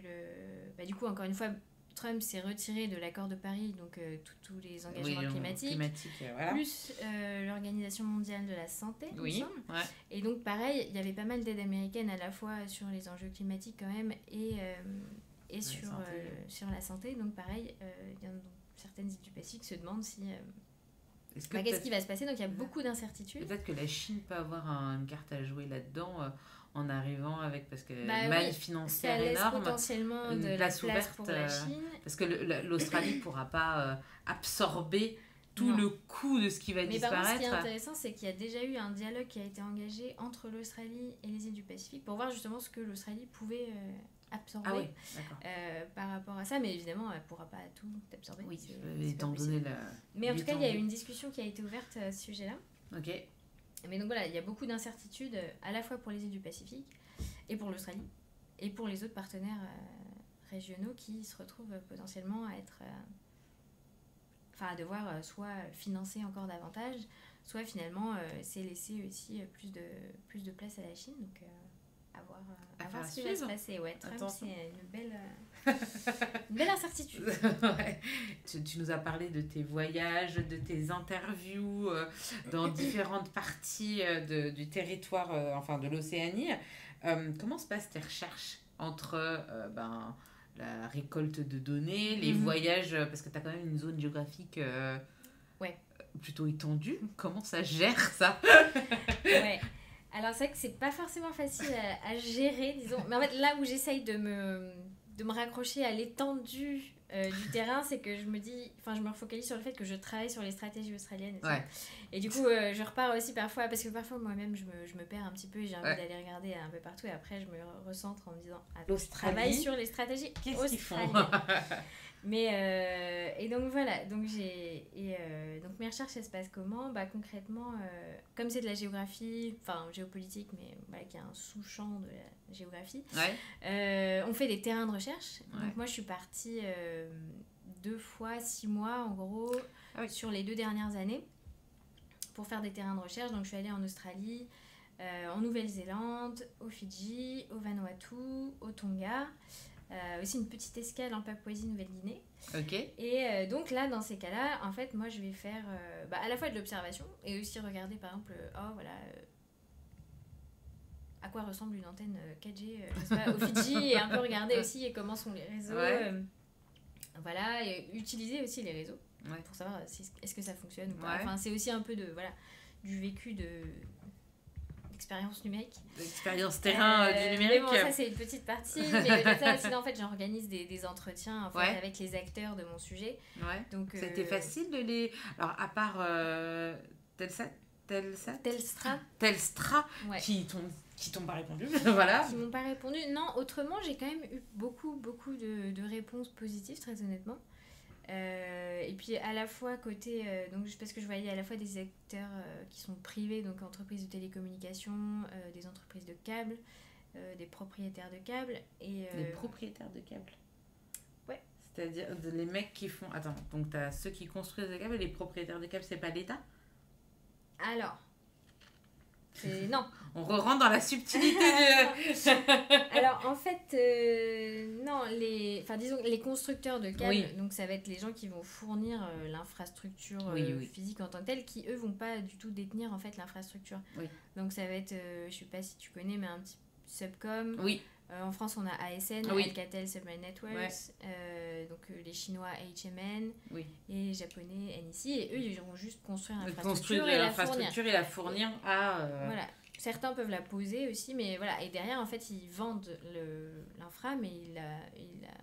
du coup, encore une fois, Trump s'est retiré de l'accord de Paris, donc tous les engagements climatiques plus l'Organisation mondiale de la santé, il me semble. Et donc, pareil, il y avait pas mal d'aide américaine à la fois sur les enjeux climatiques quand même et sur la santé. Donc, pareil, certaines îles du Pacifique se demandent si... qu'est-ce qui va se passer? Donc, il y a beaucoup d'incertitudes. Peut-être que la Chine peut avoir une carte à jouer là-dedans en arrivant avec, parce que maille financière énorme, potentiellement une de place la place ouverte pour la Chine. parce que l'Australie ne pourra pas absorber tout le coût de ce qui va Mais par disparaître. contre, ce qui est intéressant, c'est qu'il y a déjà eu un dialogue qui a été engagé entre l'Australie et les îles du Pacifique pour voir justement ce que l'Australie pouvait absorber par rapport à ça. Mais évidemment, elle ne pourra pas tout absorber. Oui, étant donné la... Mais en tout cas, il y a eu une discussion qui a été ouverte à ce sujet-là. Ok. Mais donc voilà, il y a beaucoup d'incertitudes à la fois pour les îles du Pacifique et pour l'Australie et pour les autres partenaires régionaux qui se retrouvent potentiellement à être... à devoir soit financer encore davantage, soit finalement c'est laisser aussi plus de place à la Chine. Donc à voir ce qui va se passer. Ouais, Trump, c'est une belle incertitude. Ouais. Tu nous as parlé de tes voyages, de tes interviews dans différentes parties du territoire, de l'Océanie. Comment se passent tes recherches entre la récolte de données, les voyages, parce que tu as quand même une zone géographique plutôt étendue. Comment ça gère ça? Ouais. Alors c'est vrai que c'est pas forcément facile à gérer, disons. Mais en fait, là où j'essaye de me raccrocher à l'étendue du terrain, c'est que je me refocalise sur le fait que je travaille sur les stratégies australiennes. Et du coup, je repars aussi parfois, parce que parfois moi-même, je me perds un petit peu et j'ai envie d'aller regarder un peu partout. Et après, je me recentre en me disant, je travaille sur les stratégies australiennes. Mais et donc voilà, donc donc mes recherches, elles se passent comment? Concrètement, comme c'est de la géographie, géopolitique, mais qui est un sous-champ de la géographie, on fait des terrains de recherche. Donc moi je suis partie 2 fois 6 mois en gros sur les 2 dernières années pour faire des terrains de recherche. Donc je suis allée en Australie, en Nouvelle-Zélande, aux Fidji, au Vanuatu, au Tonga. Aussi une petite escale en Papouasie-Nouvelle-Guinée. Ok. Et donc là, dans ces cas-là, en fait, moi, je vais faire à la fois de l'observation et aussi regarder, par exemple, à quoi ressemble une antenne 4G au Fidji, et un peu regarder aussi comment sont les réseaux. Et utiliser aussi les réseaux pour savoir est-ce que ça fonctionne ou pas. C'est aussi un peu du vécu expérience numérique. L'expérience terrain du numérique. Mais bon, ça, c'est une petite partie. Mais ça, sinon, en fait, j'organise des entretiens avec les acteurs de mon sujet. Donc, c'était facile de les... Alors, à part Telstra qui t'ont pas répondu. Voilà. Qui m'ont pas répondu. Non, autrement, j'ai quand même eu beaucoup de réponses positives, très honnêtement. Et puis à la fois côté donc parce que je voyais à la fois des acteurs qui sont privés, donc entreprises de télécommunications, des entreprises de câbles, des propriétaires de câbles et les propriétaires de câbles. Ouais. C'est-à-dire les mecs qui font... Attends, donc t'as ceux qui construisent des câbles et les propriétaires de câbles, c'est pas l'État? Alors non. On re-rentre dans la subtilité. Alors en fait, non, disons les constructeurs de câbles, donc ça va être les gens qui vont fournir l'infrastructure physique en tant que telle, qui eux vont pas du tout détenir en fait l'infrastructure. Donc ça va être, je sais pas si tu connais, mais un petit Subcom. En France, on a ASN, Alcatel Submarine Networks, donc les Chinois HMN et les Japonais NEC, et eux, ils vont juste construire l'infrastructure et la fournir à... Voilà. Certains peuvent la poser aussi, mais voilà. Et derrière, en fait, ils vendent l'infra, mais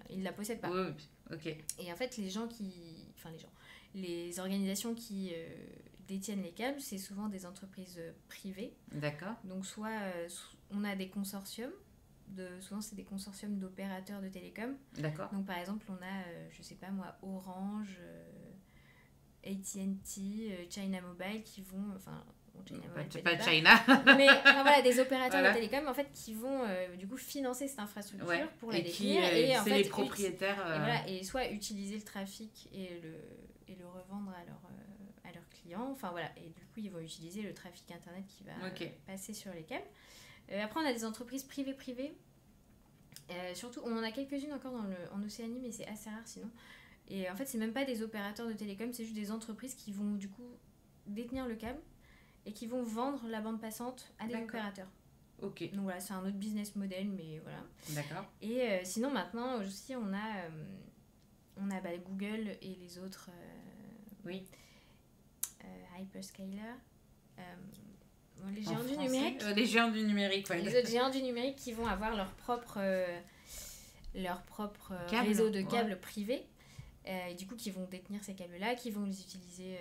ils la possèdent pas. Et en fait, les organisations qui détiennent les câbles, c'est souvent des entreprises privées. D'accord. Donc soit on a des consortiums. Souvent c'est des consortiums d'opérateurs de télécom. D'accord. Donc par exemple on a je sais pas moi Orange, AT&T, China Mobile qui vont pas China mais des opérateurs de télécom en fait qui vont du coup financer cette infrastructure pour la détenir et en fait les propriétaires et soit utiliser le trafic et le revendre à leurs clients, et du coup ils vont utiliser le trafic internet qui va passer sur les câbles. Après, on a des entreprises privées. Surtout, on en a quelques-unes encore en Océanie, mais c'est assez rare sinon. Et en fait, c'est même pas des opérateurs de télécom, c'est juste des entreprises qui vont du coup détenir le câble et qui vont vendre la bande passante à des opérateurs. Donc voilà, c'est un autre business model, mais voilà. D'accord. Et sinon, maintenant aussi, on a Google et les autres hyperscalers. Les géants du numérique. Les géants du numérique, Les autres géants du numérique qui vont avoir leur propre réseau de câbles privés. Et du coup, qui vont détenir ces câbles-là, qui vont les utiliser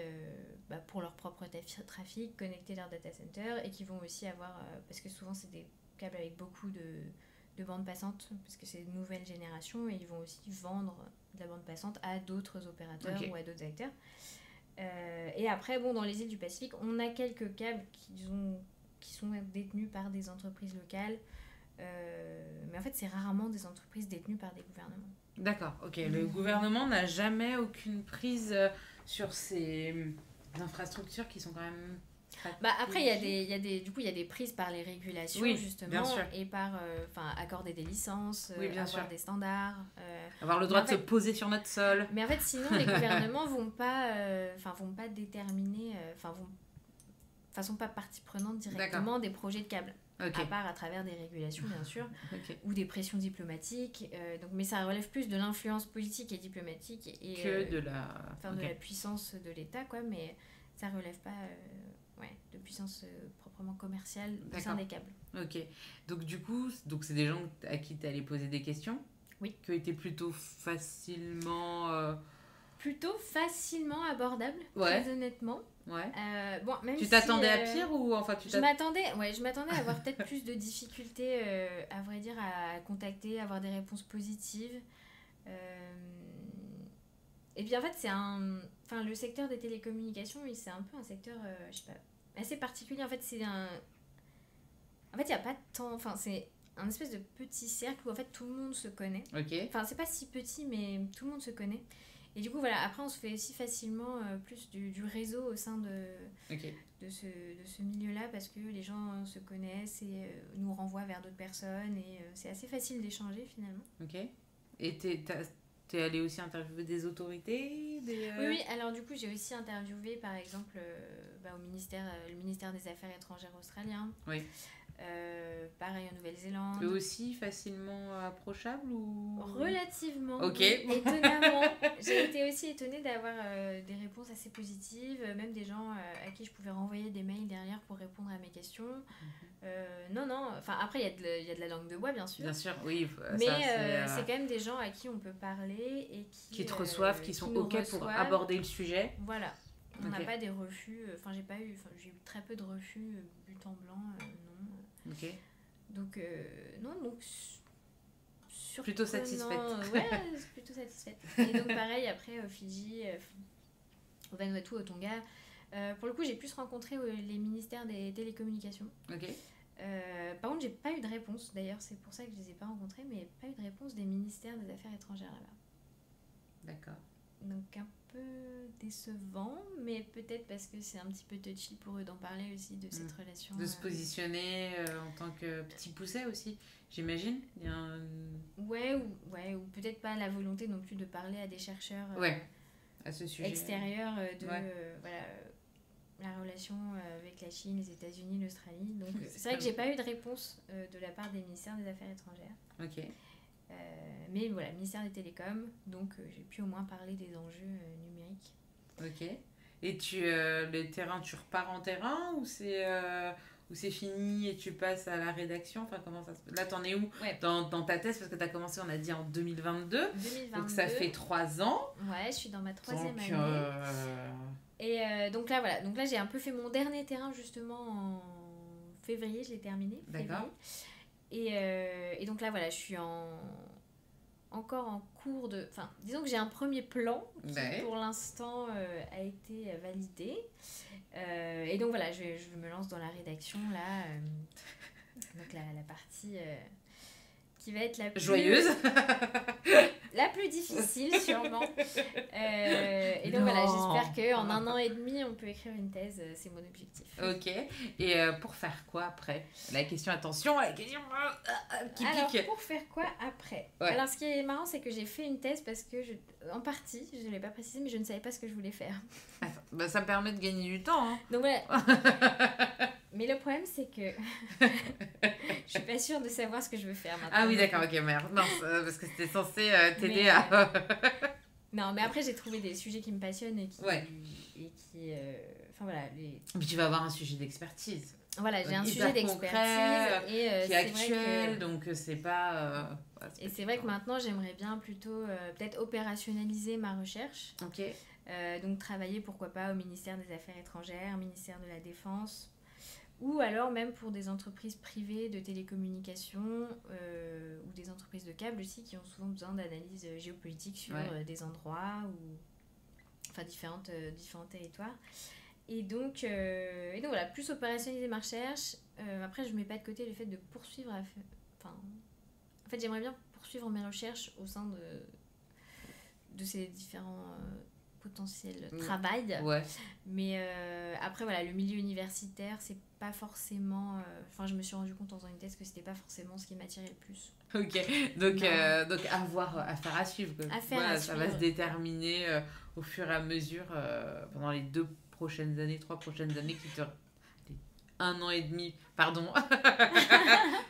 pour leur propre trafic, connecter leur data center, et qui vont aussi avoir, parce que souvent c'est des câbles avec beaucoup de bandes passantes, parce que c'est une nouvelle génération, et ils vont aussi vendre de la bande passante à d'autres opérateurs ou à d'autres acteurs. Et après, bon, dans les îles du Pacifique, on a quelques câbles qui sont détenus par des entreprises locales, mais en fait, c'est rarement des entreprises détenues par des gouvernements. D'accord, ok. Le gouvernement n'a jamais aucune prise sur ces infrastructures qui sont quand même... Après, il y a des prises par les régulations, justement, et par accorder des licences, avoir des standards. Avoir le droit de se poser sur notre sol. Mais en fait, sinon, les gouvernements vont pas déterminer, sont pas partie prenante directement des projets de câbles. À part à travers des régulations, bien sûr, ou des pressions diplomatiques. Mais ça relève plus de l'influence politique et diplomatique que de la puissance de l'État, quoi, mais ça relève pas de puissance proprement commerciale au sein des câbles. Ok. Donc du coup, c'est des gens à qui tu allais poser des questions qui ont été plutôt facilement... Plutôt facilement abordables, très honnêtement. Même tu t'attendais à pire ou je m'attendais à avoir peut-être plus de difficultés à vrai dire à contacter, à avoir des réponses positives. Et puis en fait le secteur des télécommunications, c'est un peu un secteur assez particulier. En fait il y a pas tant, c'est un espèce de petit cercle où en fait tout le monde se connaît. C'est pas si petit, mais tout le monde se connaît. Et du coup, après, on se fait aussi facilement plus du réseau au sein de ce milieu-là, parce que les gens se connaissent et nous renvoient vers d'autres personnes, et c'est assez facile d'échanger, finalement. Ok. Et t'es allée aussi interviewer des autorités Oui, alors du coup, j'ai aussi interviewé, par exemple, le ministère des Affaires étrangères australien. Pareil en Nouvelle-Zélande. Eux aussi facilement approchables ou... Relativement. Étonnamment. J'ai été aussi étonnée d'avoir des réponses assez positives, même des gens à qui je pouvais renvoyer des mails derrière pour répondre à mes questions. Après il y a de la langue de bois, bien sûr. Bien sûr, oui. Mais c'est quand même des gens à qui on peut parler et qui te reçoivent, qui sont OK pour aborder le sujet. Voilà. On n'a pas des refus. J'ai eu très peu de refus but en blanc, non. Donc plutôt satisfaite. Plutôt satisfaite. Et donc pareil après Fidji, au Vanuatu, au Tonga, pour le coup j'ai plus rencontré les ministères des télécommunications. Par contre j'ai pas eu de réponse, d'ailleurs c'est pour ça que je les ai pas rencontrés, mais pas eu de réponse des ministères des Affaires étrangères là-bas. D'accord. Donc un peu décevant, mais peut-être parce que c'est un petit peu touchy pour eux d'en parler aussi de cette relation. De se positionner en tant que petit pousset aussi, j'imagine. Il y a ou peut-être pas la volonté non plus de parler à des chercheurs à ce sujet extérieurs de la relation avec la Chine, les États-Unis, l'Australie. Donc c'est vrai que j'ai pas eu de réponse de la part des ministères des Affaires étrangères. Mais voilà, ministère des Télécoms, donc j'ai pu au moins parler des enjeux numériques. Et le terrain, tu repars en terrain ou c'est fini et tu passes à la rédaction? Comment ça se... Là, t'en es où dans ta thèse? Parce que t'as commencé, on a dit, en 2022. Donc ça fait 3 ans. Ouais, je suis dans ma 3e année. Et donc là, j'ai un peu fait mon dernier terrain justement en février, je l'ai terminé. D'accord. Et donc là, je suis encore en cours de... disons que j'ai un premier plan qui, pour l'instant, a été validé. Et donc je me lance dans la rédaction, là. Donc la partie qui va être la plus... Joyeuse. La plus difficile, sûrement. Et donc j'espère qu'en 1 an et demi, on peut écrire une thèse. C'est mon objectif. Et pour faire quoi après? La question, attention, la question qui pique. Alors, pour faire quoi après? Alors, ce qui est marrant, c'est que j'ai fait une thèse parce que, en partie, je ne l'ai pas précisé, mais je ne savais pas ce que je voulais faire. Ça me permet de gagner du temps. Hein. Donc voilà. Mais le problème, c'est que je suis pas sûre de savoir ce que je veux faire maintenant. Ah oui, d'accord, ok, merde. Non, parce que c'était censé t'aider à... Non, mais après, j'ai trouvé des sujets qui me passionnent et qui... Mais tu vas avoir un sujet d'expertise. Voilà, j'ai un hyper sujet concret, d'expertise et qui est actuel, vrai que... donc c'est pas... Et c'est vrai que maintenant, j'aimerais bien plutôt peut-être opérationnaliser ma recherche. Ok. Donc travailler, pourquoi pas, au ministère des Affaires étrangères, au ministère de la Défense, ou alors même pour des entreprises privées de télécommunications ou des entreprises de câbles aussi qui ont souvent besoin d'analyse géopolitique sur des endroits ou enfin différents territoires. Et donc voilà, plus opérationnaliser ma recherche. Après, je ne mets pas de côté le fait de poursuivre en fait, j'aimerais bien poursuivre mes recherches au sein de ces différents potentiels travail. Ouais. Mais après, voilà, le milieu universitaire, c'est pas forcément... Enfin, je me suis rendu compte en faisant une thèse que c'était pas forcément ce qui m'attirait le plus. Ok, donc affaire à suivre. Ça va se déterminer au fur et à mesure pendant les 3 prochaines années qui te... 1 an et demi, pardon,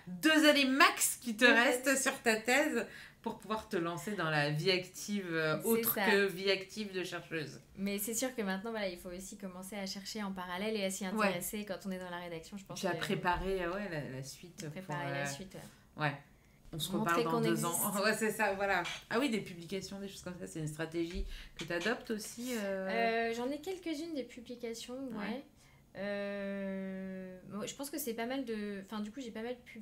2 années max qui te restent sur ta thèse pour pouvoir te lancer dans la vie active autre que vie active de chercheuse. Mais c'est sûr que maintenant, voilà, il faut aussi commencer à chercher en parallèle et à s'y intéresser quand on est dans la rédaction, je pense. Tu as préparé la suite. La suite, ouais. On se reparle dans 2 ans. Ouais, c'est ça, voilà. Ah oui, des publications, des choses comme ça, c'est une stratégie que tu adoptes aussi J'en ai quelques-unes des publications, ouais. Je pense que c'est pas mal de... Enfin, du coup,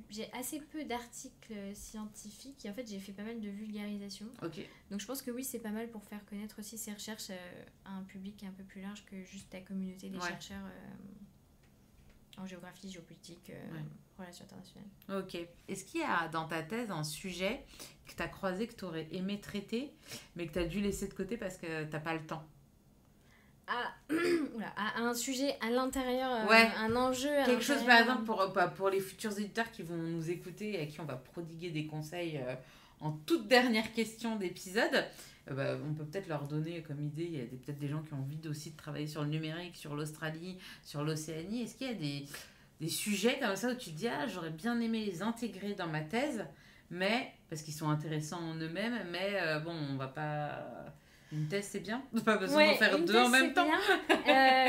j'ai assez peu d'articles scientifiques et en fait, j'ai fait pas mal de vulgarisation. Ok. Donc, je pense que oui, c'est pas mal pour faire connaître aussi ces recherches à un public un peu plus large que juste la communauté des chercheurs en géographie, géopolitique, relations internationales. Ok. Est-ce qu'il y a dans ta thèse un sujet que tu as croisé, que tu aurais aimé traiter, mais que tu as dû laisser de côté parce que tu n'as pas le temps? Un sujet à l'intérieur, un enjeu à quelque chose par exemple pour les futurs éditeurs qui vont nous écouter et à qui on va prodiguer des conseils en toute dernière question d'épisode, on peut peut-être leur donner comme idée. Il y a peut-être des gens qui ont envie aussi de travailler sur le numérique, sur l'Australie, sur l'Océanie. Est-ce qu'il y a des sujets comme ça où tu te dis j'aurais bien aimé les intégrer dans ma thèse, mais parce qu'ils sont intéressants en eux-mêmes, mais on va pas... Une thèse, c'est bien. Pas besoin d'en faire 2 en même temps. Non,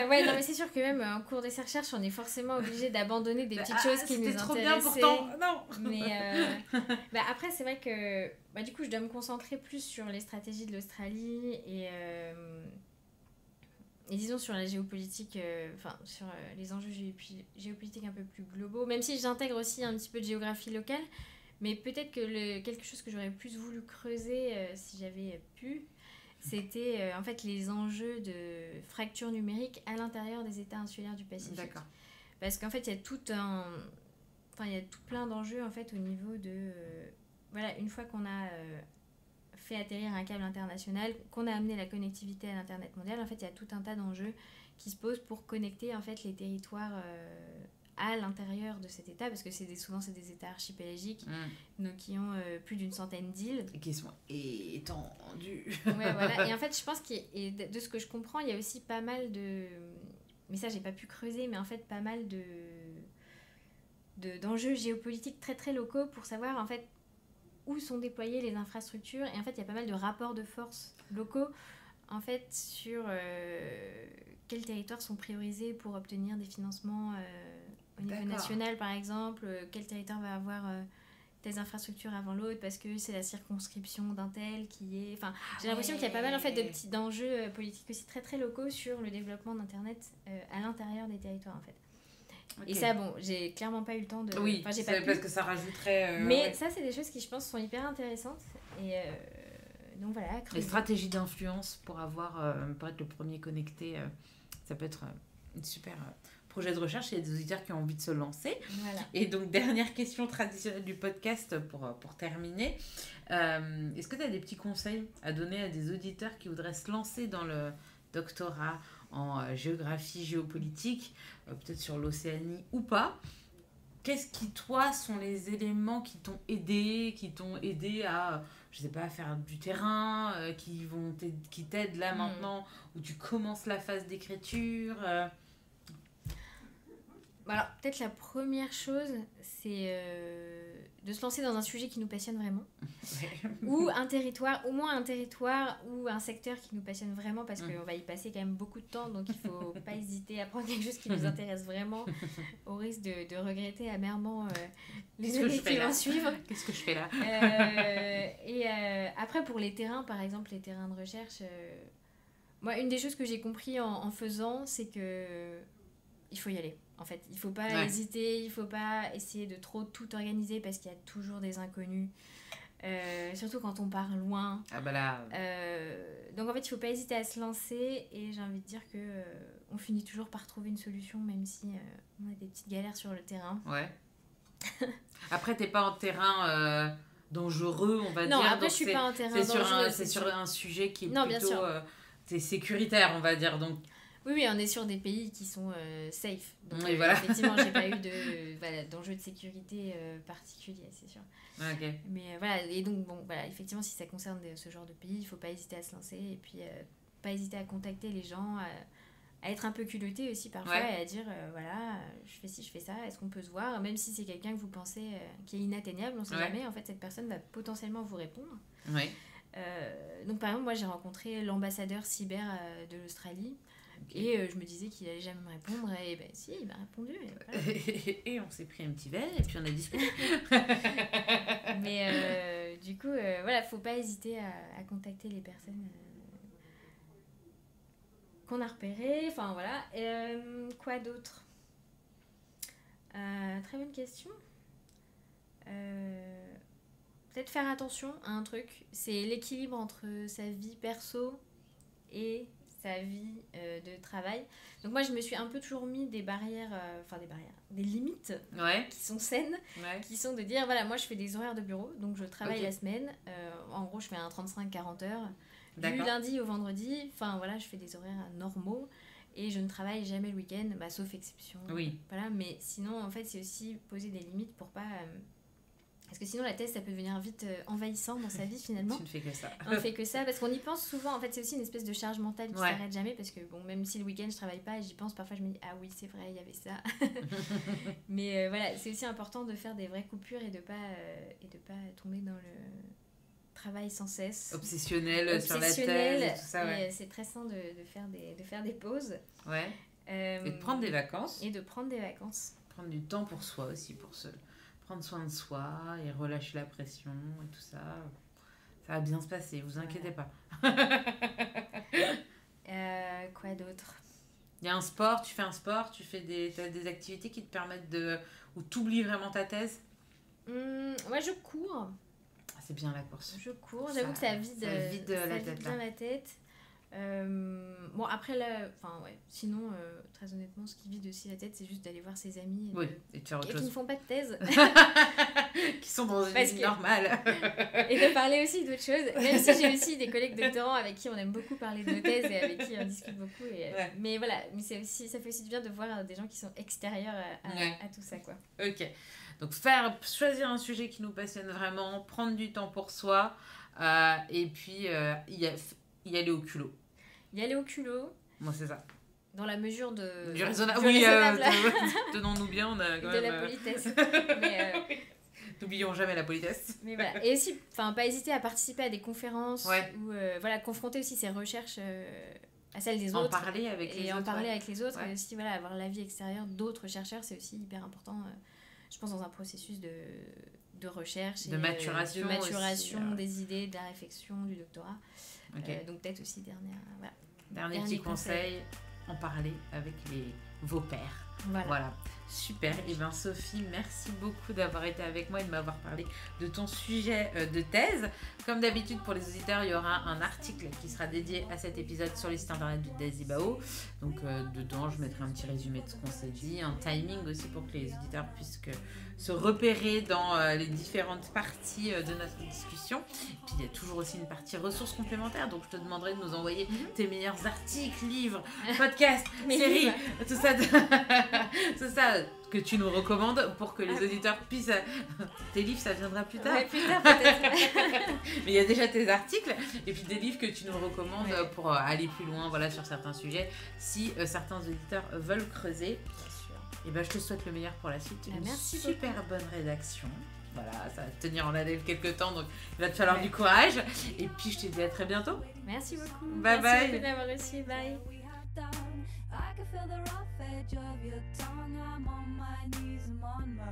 mais c'est sûr que même en cours de recherche, on est forcément obligé d'abandonner des petites choses qui nous intéressaient. Trop bien pourtant. Non. Mais après, c'est vrai que du coup, je dois me concentrer plus sur les stratégies de l'Australie et disons sur la géopolitique, sur les enjeux géopolitiques un peu plus globaux. Même si j'intègre aussi un petit peu de géographie locale, mais peut-être que quelque chose que j'aurais plus voulu creuser si j'avais pu. C'était en fait les enjeux de fracture numérique à l'intérieur des États insulaires du Pacifique. D'accord. Parce qu'en fait, il y a tout plein d'enjeux en fait au niveau de... une fois qu'on a fait atterrir un câble international, qu'on a amené la connectivité à l'Internet mondial, en fait, il y a tout un tas d'enjeux qui se posent pour connecter en fait les territoires à l'intérieur de cet État, parce que souvent c'est des États archipélagiques, donc qui ont plus d'une centaine d'îles. Et qui sont étendus. Voilà. Et en fait, je pense que de ce que je comprends, il y a aussi pas mal de... Mais ça, j'ai pas pu creuser, mais en fait, pas mal d'enjeux géopolitiques très très locaux pour savoir en fait où sont déployées les infrastructures. Et en fait, il y a pas mal de rapports de force locaux en fait sur quels territoires sont priorisés pour obtenir des financements au niveau national, par exemple, quel territoire va avoir des infrastructures avant l'autre parce que c'est la circonscription d'un tel qui est... Enfin, j'ai l'impression qu'il y a pas mal en fait d'enjeux politiques aussi très très locaux sur le développement d'Internet à l'intérieur des territoires en fait. Okay. Et ça, j'ai clairement pas eu le temps de... Oui, j'ai pas parce que ça rajouterait... Mais ça, c'est des choses qui, je pense, sont hyper intéressantes. Et donc voilà. Les stratégies d'influence pour être le premier connecté, ça peut être une super... projet de recherche. Il y a des auditeurs qui ont envie de se lancer. Voilà. Et donc, dernière question traditionnelle du podcast pour terminer. Est-ce que tu as des petits conseils à donner à des auditeurs qui voudraient se lancer dans le doctorat en géographie, géopolitique, peut-être sur l'Océanie ou pas? Qu'est-ce qui, toi, sont les éléments qui t'ont aidé à, je sais pas, faire du terrain, qui t'aident là maintenant, où tu commences la phase d'écriture Alors, peut-être la première chose, c'est de se lancer dans un sujet qui nous passionne vraiment. Ou un territoire, au moins un territoire ou un secteur qui nous passionne vraiment, parce qu'on va y passer quand même beaucoup de temps, donc il ne faut pas hésiter à prendre quelque chose qui nous intéresse vraiment, au risque de regretter amèrement les années qui vont suivre. Qu'est-ce que je fais là Après, pour les terrains, par exemple, les terrains de recherche, moi, une des choses que j'ai compris en faisant, c'est que il faut y aller. En fait, il ne faut pas hésiter, il ne faut pas essayer de trop tout organiser parce qu'il y a toujours des inconnus. Surtout quand on part loin. Ah bah là... donc en fait, il ne faut pas hésiter à se lancer et j'ai envie de dire qu'on finit toujours par trouver une solution même si on a des petites galères sur le terrain. Ouais. Après, tu n'es pas en terrain dangereux, on va dire. Non, après, donc je ne suis pas en terrain dangereux. C'est sur un sujet qui est non, plutôt c'est sécuritaire, on va dire. Donc... Oui, on est sur des pays qui sont safe. Donc, voilà. Effectivement, j'ai pas eu d'enjeu de sécurité particulier, c'est sûr. Okay. Mais voilà, et donc, bon, voilà, effectivement, si ça concerne ce genre de pays, il faut pas hésiter à se lancer et puis pas hésiter à contacter les gens, à être un peu culotté aussi parfois et à dire voilà, je fais ci, je fais ça, est-ce qu'on peut se voir? Même si c'est quelqu'un que vous pensez qui est inatteignable, on sait jamais, en fait, cette personne va potentiellement vous répondre. Ouais. Donc, par exemple, moi, j'ai rencontré l'ambassadeur cyber de l'Australie. Okay. Et je me disais qu'il allait jamais me répondre et ben si, il m'a répondu et on s'est pris un petit verre et puis on a discuté. Mais du coup voilà, faut pas hésiter à contacter les personnes qu'on a repérées, enfin voilà. Quoi d'autre? Très bonne question. Peut-être faire attention à un truc, c'est l'équilibre entre sa vie perso et sa vie de travail. Donc moi, je me suis un peu toujours mis des barrières, des limites qui sont saines, qui sont de dire, voilà, moi je fais des horaires de bureau, donc je travaille la semaine, en gros je fais un 35-40 heures, du lundi au vendredi, enfin voilà, je fais des horaires normaux, et je ne travaille jamais le week-end, sauf exception. Oui. Voilà, mais sinon, en fait, c'est aussi poser des limites pour pas... Parce que sinon, la thèse, ça peut devenir vite envahissant dans sa vie, finalement. Tu ne fais que ça. On ne fait que ça, parce qu'on y pense souvent. En fait, c'est aussi une espèce de charge mentale qui ne s'arrête jamais, parce que, bon, même si le week-end, je ne travaille pas, j'y pense, parfois, je me dis, ah oui, c'est vrai, il y avait ça. Mais voilà, c'est aussi important de faire des vraies coupures et de pas tomber dans le travail sans cesse. Obsessionnel sur la thèse et tout ça, et c'est très sain de faire des pauses. Ouais. Et de prendre des vacances. Prendre du temps pour soi aussi, pour prendre soin de soi et relâcher la pression et tout ça. Ça va bien se passer, vous inquiétez pas. Quoi d'autre? Il y a un sport, tu fais un sport, t'as des activités qui te permettent ou t'oublies vraiment ta thèse? Moi, je cours. C'est bien la course. Je cours, j'avoue que ça vide bien la tête. Bon, après là, sinon, très honnêtement, ce qui vide aussi la tête, c'est juste d'aller voir ses amis et de faire autre chose. Qui ne font pas de thèse. Qui sont dans une vie normale. Et de parler aussi d'autres choses. Même si j'ai aussi des collègues doctorants avec qui on aime beaucoup parler de nos thèses et avec qui on discute beaucoup. Mais voilà, mais ça fait aussi du bien de voir des gens qui sont extérieurs à tout ça, quoi. Ok. Donc choisir un sujet qui nous passionne vraiment, prendre du temps pour soi et puis y aller au culot. Y aller au culot. Moi, c'est ça. Dans la mesure de... Du raisonnable. Tenons-nous bien, on a quand même... De la politesse. N'oublions jamais la politesse. Mais voilà. Et aussi, pas hésiter à participer à des conférences ou confronter aussi ses recherches à celles des autres. En parler avec les autres. Et aussi, avoir l'avis extérieur d'autres chercheurs, c'est aussi hyper important, je pense, dans un processus de recherche. De maturation. Aussi, des idées, de la réflexion, du doctorat. Okay. Donc peut-être aussi dernier petit conseil, en parler avec vos pairs. Voilà. Super. Et bien Sophie, merci beaucoup d'avoir été avec moi et de m'avoir parlé de ton sujet de thèse. Comme d'habitude, pour les auditeurs, il y aura un article qui sera dédié à cet épisode sur le site internet du DASIBAO. Donc dedans, je mettrai un petit résumé de ce qu'on s'est dit, un timing aussi pour que les auditeurs puissent se repérer dans les différentes parties de notre discussion. Et puis il y a toujours aussi une partie ressources complémentaires, donc je te demanderai de nous envoyer tes meilleurs articles, livres, podcasts, séries, tout ça que tu nous recommandes pour que les auditeurs puissent... Tes livres, ça viendra plus tard. Ouais, plus tard peut-être. Mais il y a déjà tes articles et puis des livres que tu nous recommandes pour aller plus loin sur certains sujets si certains auditeurs veulent creuser. Et ben, je te souhaite le meilleur pour la suite. Une merci super beaucoup. bonne rédaction. Voilà, ça va te tenir en haleine quelques temps, donc il va te falloir du courage. Et puis, je te dis à très bientôt. Merci beaucoup. Bye Merci bye. beaucoup d'avoir reçu. Bye. I can feel the rough edge of your tongue. I'm on my knees, I'm on my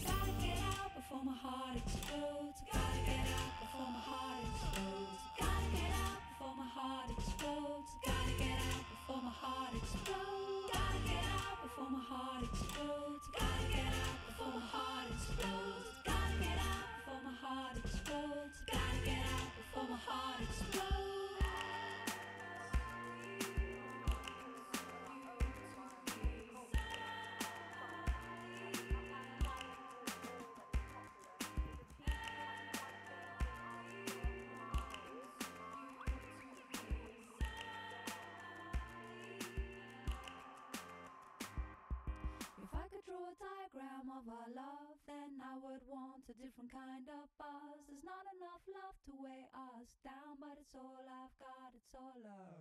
Gotta get out before my heart explodes. Gotta get out before my heart explodes. Gotta get out before my heart explodes. Gotta get out before my heart explodes. Gotta get out before my heart explodes. Gotta get out before my heart explodes. Gotta get out before my heart explodes. Gotta get out before my heart explodes. If I could draw a diagram of our love, then I would want a different kind of buzz. There's not enough love to weigh us down, but it's all I've got, it's all love.